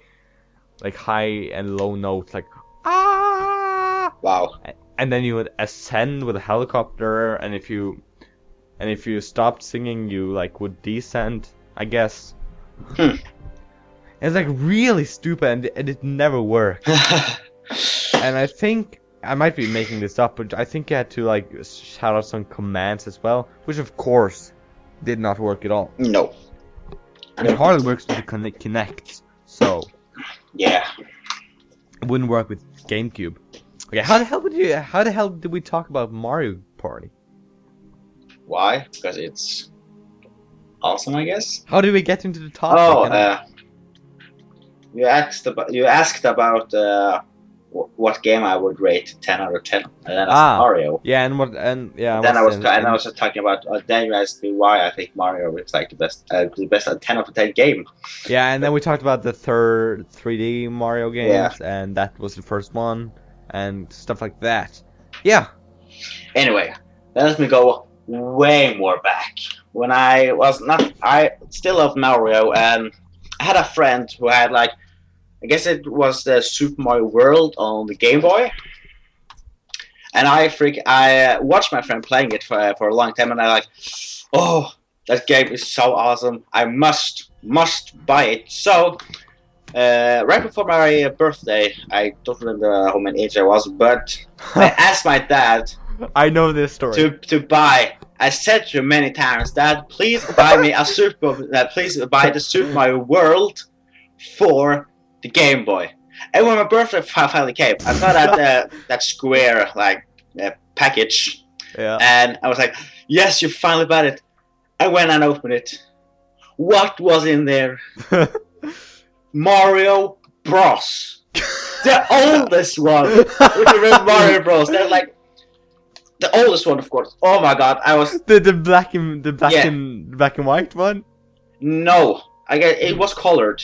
high and low notes, like ah. Wow. And then you would ascend with a helicopter, and if you stopped singing, you like would descend, I guess. It's like really stupid, and it never worked. And I think I might be making this up, but I think you had to like shout out some commands as well, which of course did not work at all. No. It hardly works with the Kinect, so yeah. it wouldn't work with GameCube. Okay, how the hell did we talk about Mario Party? Why? Because it's awesome, I guess. How did we get into the topic? Oh, you asked about what game I would rate 10 out of 10, and then I said Mario. Yeah, and then I was talking about. Then you asked me why I think Mario is like the best 10 out of 10 game. Yeah, and then we talked about the third 3D Mario games, and that was the first one, and stuff like that. Yeah. Anyway, let me go way more back. When I still loved Mario, and I had a friend who had like, I guess it was the Super Mario World on the Game Boy, and I watched my friend playing it for a long time, and I like, oh, that game is so awesome! I must buy it. So right before my birthday, I don't remember how many age I was, but I asked my dad. I know this story. To buy. I said to him many times, Dad, please buy me please buy the Super Mario World for the Game Boy. And when my birthday finally came, I saw that square package, and I was like, "Yes, you finally bought it." I went and opened it. What was in there? Mario Bros. The oldest one. If you remember Mario Bros, they're like the oldest one, of course. Oh my God, I was the black and white one. No, I guess it was colored.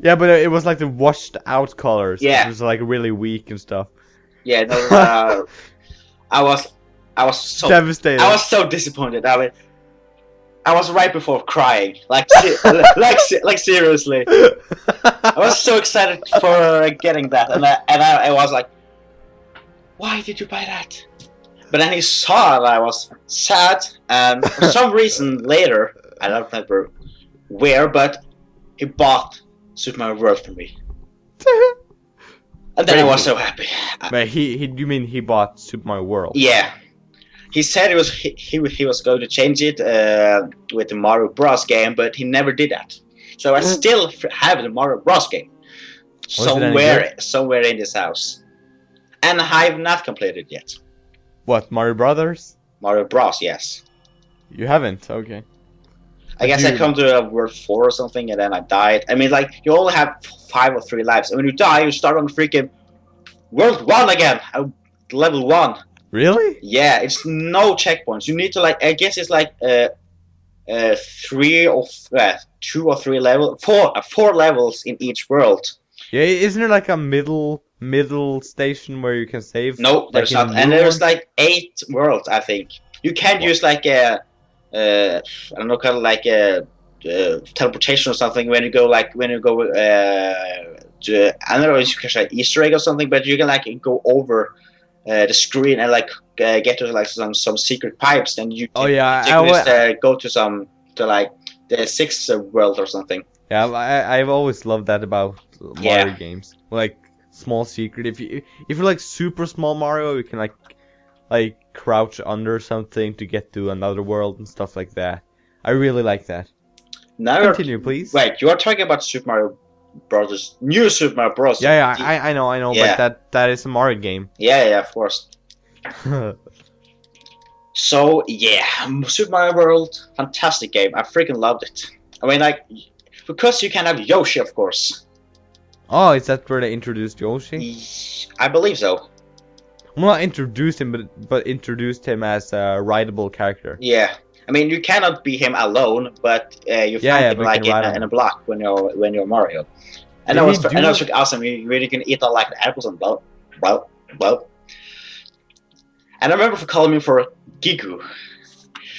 Yeah, but it was like the washed out colors. Yeah, it was like really weak and stuff. Yeah, no, I was so devastated. I was so disappointed. I was right before crying. Like seriously. I was so excited for getting that, and I was like, why did you buy that? But then he saw that I was sad, and for some reason later, I don't remember where, but he bought Super Mario World for me. And then I was so happy. But you mean he bought Super Mario World? Yeah. He said he was going to change it with the Mario Bros game, but he never did that. So I still have the Mario Bros game somewhere in this house, and I have not completed yet. What, Mario Brothers? Mario Bros, yes. You haven't? Okay. I guess I come to World 4 or something, and then I died. I mean, like, you only have 5 or 3 lives, and when you die, you start on freaking World 1 again, level 1. Really? Yeah, it's no checkpoints. You need to, like, I guess it's like 2 or 3 levels, 4 levels in each world. Yeah, isn't there like a middle station where you can save? No, there's not. And there's like 8 worlds, I think. You can use like I don't know, kind of like a teleportation or something when you go to, I don't know if you can say Easter egg or something, but you can like go over the screen and like get to like some secret pipes, and you can, go to like the 6th world or something. Yeah, I've always loved that about Mario games. Like small secret. If you're like super small Mario, you can like crouch under something to get to another world and stuff like that. I really like that. Now continue, please. Wait, you are talking about Super Mario Bros. New Super Mario Bros. Yeah, I know, yeah. But that is a Mario game. Yeah, of course. So yeah, Super Mario World, fantastic game. I freaking loved it. I mean, like, because you can have Yoshi, of course. Oh, is that where they introduced Yoshi? I believe so. Well, not introduced him, but introduced him as a rideable character. Yeah, I mean, you cannot beat him alone, but you Yeah, find yeah, him but you can like ride on in a him. block when you're Mario. And Did he and that do was it? awesome. You really can eat all like the apples and blah, blah. And I remember for calling him for Gigu.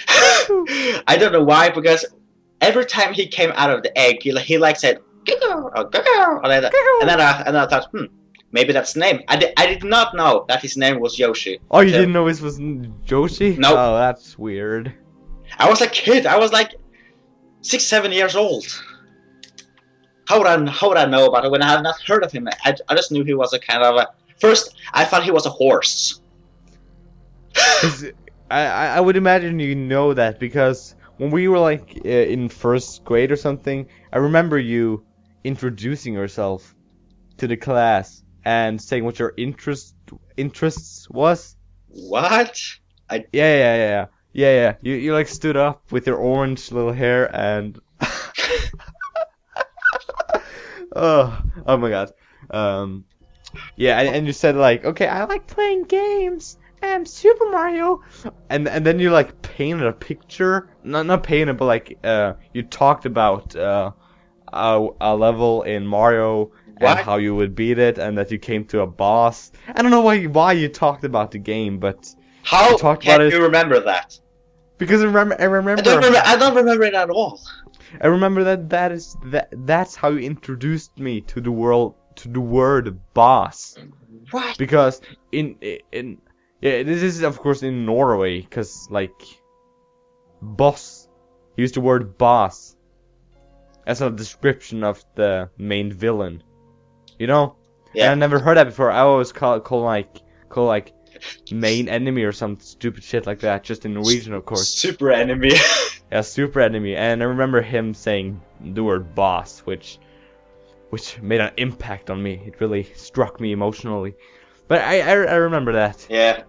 Ginkgo. I don't know why, because every time he came out of the egg, he like said Gigu or Gigu or like that. Ginkgo. And then I thought, maybe that's his name. I did not know that his name was Yoshi Oh, you until didn't know this was Joshi? nope. Oh, that's weird. I was a kid. I was like 6, 7 years old. How would I know about it when I have not heard of him? I just knew he was a kind of a. First, I thought he was a horse. Because I would imagine you know that because when we were like in first grade or something, I remember you introducing yourself to the class and saying what your interests was. What? I Yeah. You like stood up with your orange little hair and oh my god. Um yeah, and you said like, okay, I like playing games. Super Mario, and then you like painted a picture, not painted, but like you talked about a level in Mario and what? how you would beat it, and that you came to a boss. I don't know why you talked about the game, but you How talked can about it you remember that? because I don't remember it at all. I remember that's how you introduced me to the world to the word boss. What? Because in yeah, this is of course in Norway, because like boss, use the word boss as a description of the main villain, you know. And I Yeah. never heard that before. I always call like main enemy or some stupid shit like that, just in Norwegian of course. Super enemy. A super enemy, and I remember him saying the word boss, which made an impact on me. It really struck me emotionally. But I remember that. Yeah.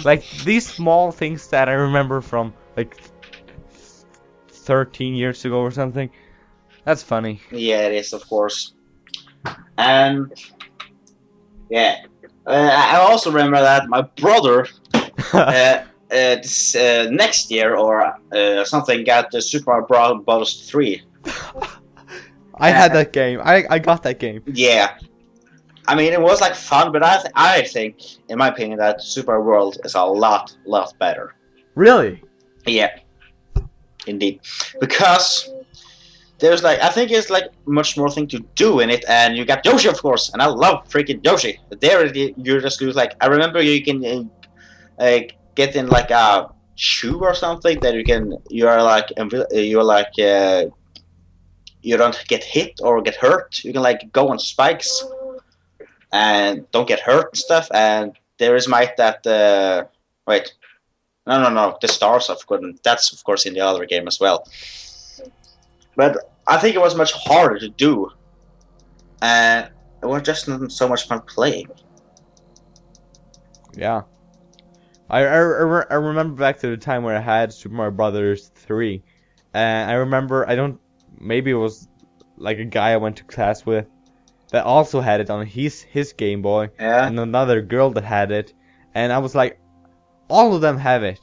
Like these small things that I remember from like 13 years ago or something. That's funny. Yeah, it is, of course. And yeah, I also remember that my brother, this next year or something, got the Super Mario Bros. 3. I had that game. I got that game. Yeah, I mean it was like fun, but I think, in my opinion, that Super World is a lot better. Really? Yeah, indeed, because there's like I think it's like much more thing to do in it, and you got Yoshi, of course, and I love freaking Yoshi. But there you just lose like I remember you can get in like a shoe or something that you're like you don't get hit or get hurt. You can like go on spikes and don't get hurt and stuff. And there is might that wait no the stars of course that's of course in the other game as well. But I think it was much harder to do, and it was just not so much fun playing. Yeah. I remember back to the time where I had Super Mario Brothers 3, and I remember maybe it was like a guy I went to class with that also had it on his Game Boy, Yeah. and another girl that had it, and I was like, all of them have it,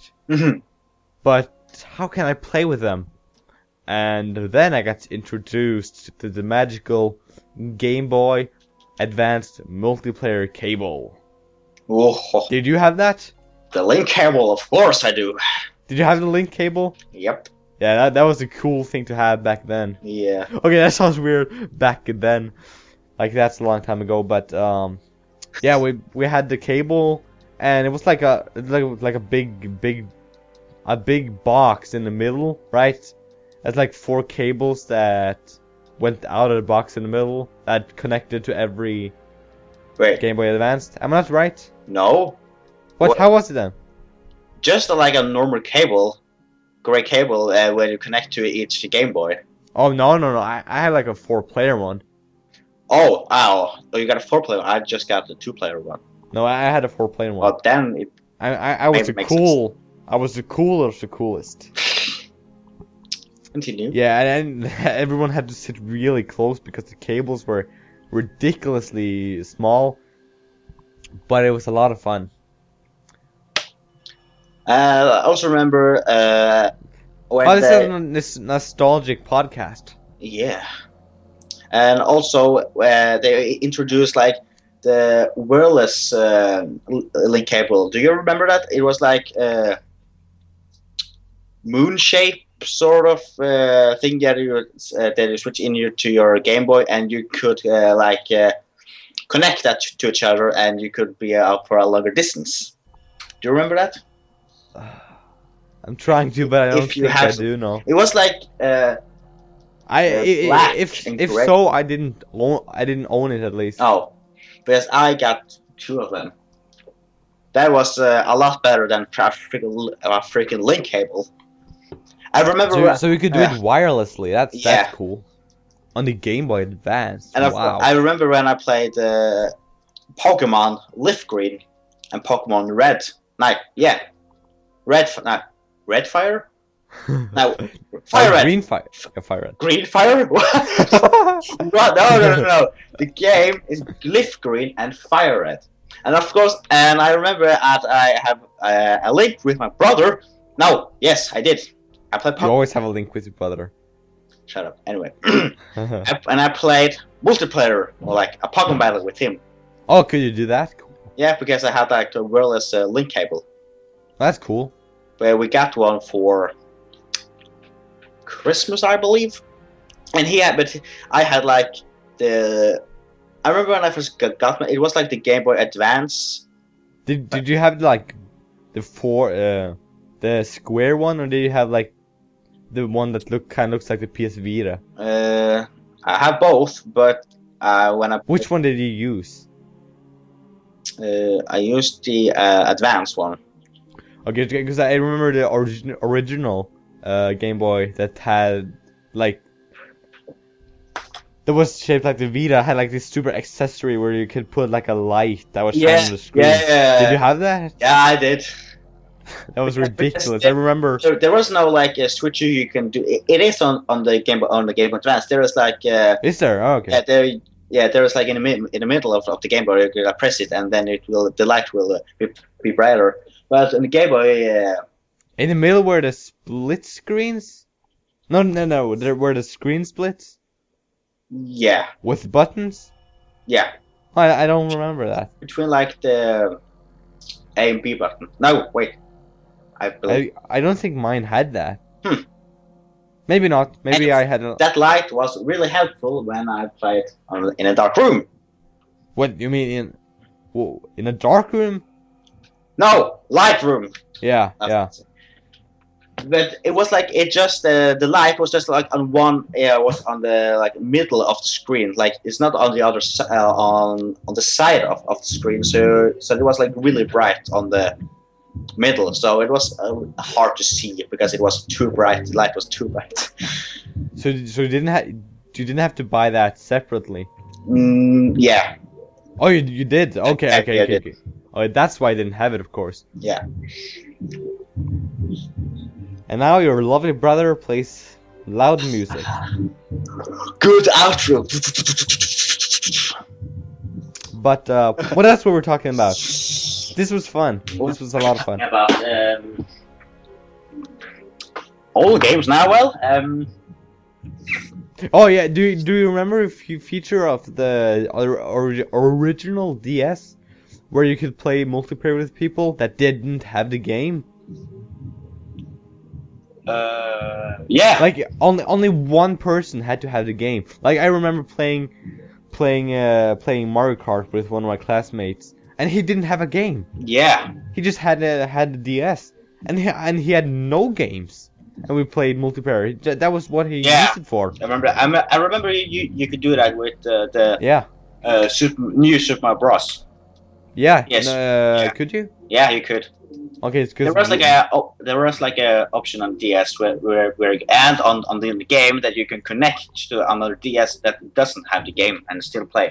but how can I play with them? And then I got introduced to the magical Game Boy Advanced Multiplayer Cable. Oh, Did you have that? the link cable, of course I do. Did you have the link cable? Yep. Yeah, that was a cool thing to have back then. Yeah. Okay, that sounds weird back then. Like that's a long time ago, but yeah, we had the cable, and it was like a big box in the middle, right? That's like 4 cables that went out of the box in the middle that connected to every Wait. Game Boy Advanced. Am I not right? No. What? How was it then? Just like a normal cable, gray cable, where you connect to each Game Boy. Oh no. I had like a 4-player one. Oh, ow. Oh, you got a 4-player. I just got the 2-player one. No, I had a 4-player one. Well, then it I was the makes cool. Sense. I was the coolest, the coolest. Continue. Yeah, and everyone had to sit really close because the cables were ridiculously small, but it was a lot of fun. I also remember Oh, when this is this nostalgic podcast. yeah, and also they introduced like the wireless link cable. Do you remember that? It was like moon shape sort of thing that you switch in to your Game Boy, and you could connect that to each other, and you could be out for a longer distance. Do you remember that? I'm trying to, but I don't If you think I have, do know. it was like black and If correct. so, I didn't own it at least. Oh, because I got two of them. That was a lot better than a freaking link cable. I remember. So we could do it wirelessly. That's Yeah, cool. On the Game Boy Advance. and Wow. I remember when I played Pokemon Leaf Green and Pokemon Red. No, yeah, Red Fire. No, Fire Red. Green Fire. Fire Red. Green Fire. What? No. The game is Leaf Green and Fire Red, and of course, and I remember I have a link with my brother. No, yes, I did. I played. You always have a link with your brother. Shut up. Anyway, and I played multiplayer, or like a Pokemon battle with him. Oh, could you do that? Cool. Yeah, because I had like the wireless link cable. That's cool. But we got one for Christmas, I believe. And but I had like the. I remember when I first got it was like the Game Boy Advance. Did you have like the square one, or did you have like the one that looks like the PS Vita? I have both, but when I which one did you use? I used the Advance one. Okay, because I remember the original Game Boy that had like that was shaped like the Vita, had like this super accessory where you could put like a light that was shining on the screen. Yeah. Did you have that? Yeah, I did. That was ridiculous. I remember. There was no like a switcher you can do. It is on the Game Boy Advance. There is like. Is there? Oh, okay. Yeah, there is like in the middle of the Game Boy. You can press it, and then the light will be brighter. But in the Game Boy. In the middle where the split screens? No. There were the screen splits. Yeah. With buttons? Yeah. I don't remember that. Between like the A and B button. No, wait. I don't think mine had that. Maybe not. Maybe I had a... That light was really helpful when I played in a dark room. What you mean in a dark room? No, light room. Yeah. But it was like the light was just like on one was on the like middle of the screen, like it's not on the other on the side of the screen, so it was like really bright on the middle, so it was hard to see because it was too bright. The light was too bright. So you didn't have to buy that separately. Yeah. Oh, you did. Okay. Oh, that's why I didn't have it, of course. Yeah. And now your lovely brother plays loud music. Good outro. But what else were we talking about? This was fun. This was a lot of fun. About all games now. Well, oh yeah. Do you remember a feature of the original DS where you could play multiplayer with people that didn't have the game? Yeah. Like only one person had to have the game. Like I remember playing Mario Kart with one of my classmates, and he didn't have a game. Yeah. He just had the DS, and he had no games, and we played multiplayer. That was what he used it for. I remember you could do that with the new Super Mario Bros. Yeah. Yes. Could you? Yeah, you could. Okay, it's good. There was like a option on DS where and on the game that you can connect to another DS that doesn't have the game and still play.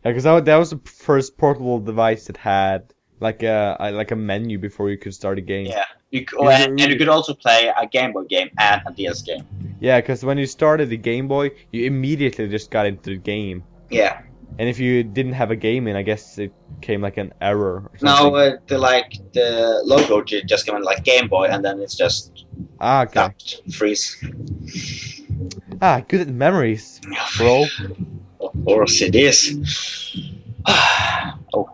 Yeah, because that was the first portable device that had like a menu before you could start a game. Yeah, and you could also play a Game Boy game and a DS game. Yeah, because when you started the Game Boy, you immediately just got into the game. Yeah. And if you didn't have a game in, I guess it came like an error or No, something. the logo just came in like Game Boy, and then it's just Ah, okay. stopped, freeze. Ah, good memories, bro. Of course it is. Oh,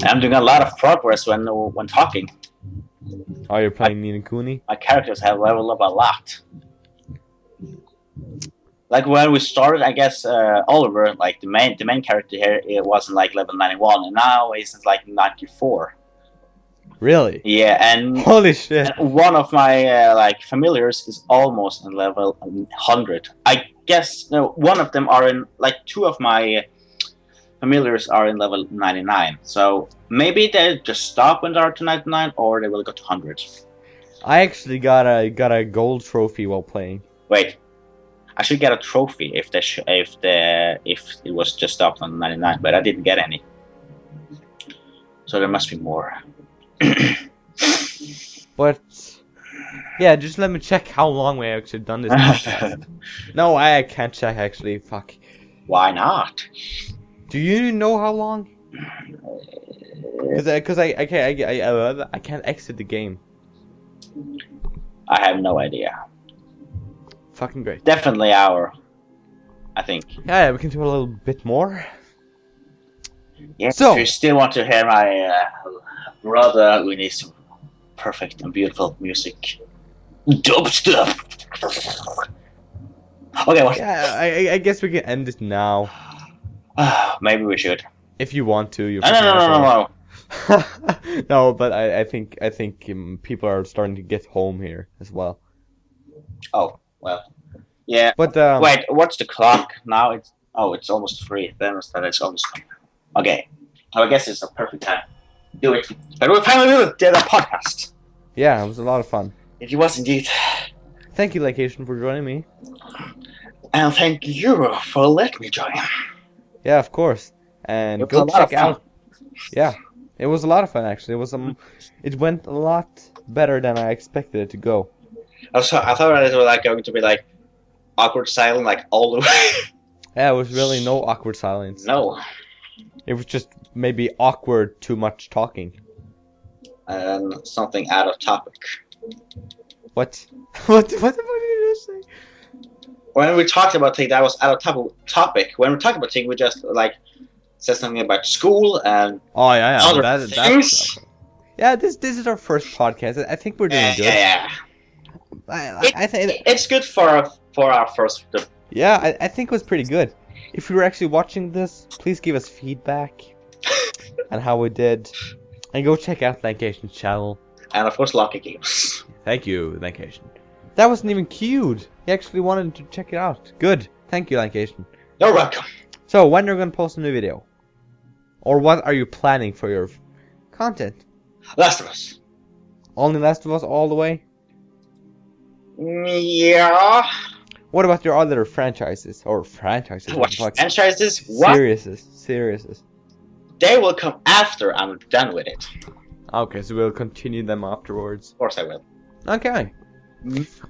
I'm doing a lot of progress when talking. Oh, you're playing Ni no Kuni? My characters have leveled up a lot. Like when we started, I guess Oliver, like the main character here, it wasn't like level 91, and now he's like 94. Really? Yeah, and Holy shit. one of my like familiars is almost in level 100. I guess no, one of them are in like two of my familiars are in level 99. So maybe they just stop when they're to 99, or they will go to 100. I actually got a gold trophy while playing. Wait, I should get a trophy if if it was just stopped on 99, but I didn't get any. So there must be more. But yeah, just let me check how long we actually done this podcast. No, I can't check actually. Fuck. Why not? Do you know how long? Cause I can't exit the game. I have no idea. Fucking great. Definitely hour, I think. Yeah, we can do a little bit more. Yeah. So- if you still want to hear my brother, we need some perfect and beautiful music. Dope stuff. Okay, what? Yeah, I guess we can end it now. Maybe we should. If you want to, you're No. No, but I think people are starting to get home here as well. Oh, well. Yeah. But Wait, what's the clock now? It's almost 3. Then it's almost 1. Okay. I guess it's a perfect time. Do it. But we finally did a podcast. yeah, it was a lot of fun. It was indeed. Thank you, Location, for joining me. And thank you for letting me join. Yeah, of course. And It was go a lot of check fun. out. Yeah, it was a lot of fun actually. It went a lot better than I expected it to go. I thought it was like going to be like awkward silent like all the way. Yeah, it was really no awkward silence. No. It was just maybe awkward too much talking. And something out of topic. What? What the fuck did you just say? When we talked about things that was out of topic, when we talked about things, we just like said something about school and Oh yeah, other that, things. yeah. This is our first podcast. I think we're doing good. Yeah. I think It's good for our first. yeah, I think it was pretty good. If you're actually watching this, please give us feedback on how we did, and go check out Lankation's channel. And of course, LonkiGames. Thank you, Lancation. That wasn't even cute. He actually wanted to check it out. Good. Thank you, Lancation. You're welcome. So, when are you going to post a new video? Or what are you planning for your content? Last of Us. Only Last of Us all the way? Yeah. What about your other franchises? Or franchises? What Fuck. franchises? What? Seriouses. They will come after I'm done with it. Okay, so we'll continue them afterwards. Of course I will. Okay.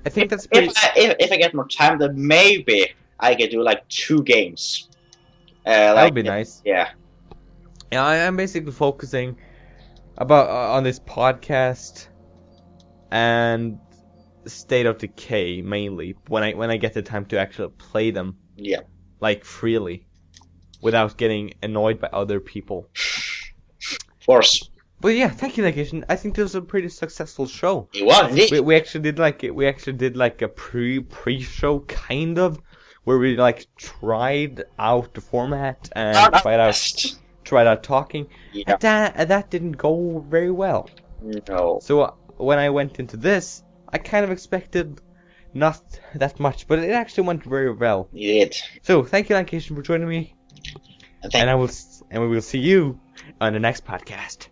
I think that's pretty... If I get more time, then maybe I can do like 2 games. That would be nice. Yeah. Yeah, I'm basically focusing about on this podcast and State of Decay mainly when I get the time to actually play them. Yeah. Like freely, without getting annoyed by other people. Of course. But yeah, thank you, Location. I think this was a pretty successful show. It was indeed. We actually did like a pre-show kind of, where we like tried out the format and tried out talking. Yeah. And that didn't go very well. No. So when I went into this, I kind of expected not that much, but it actually went very well. You did. So thank you, Location, for joining me, and we will see you on the next podcast.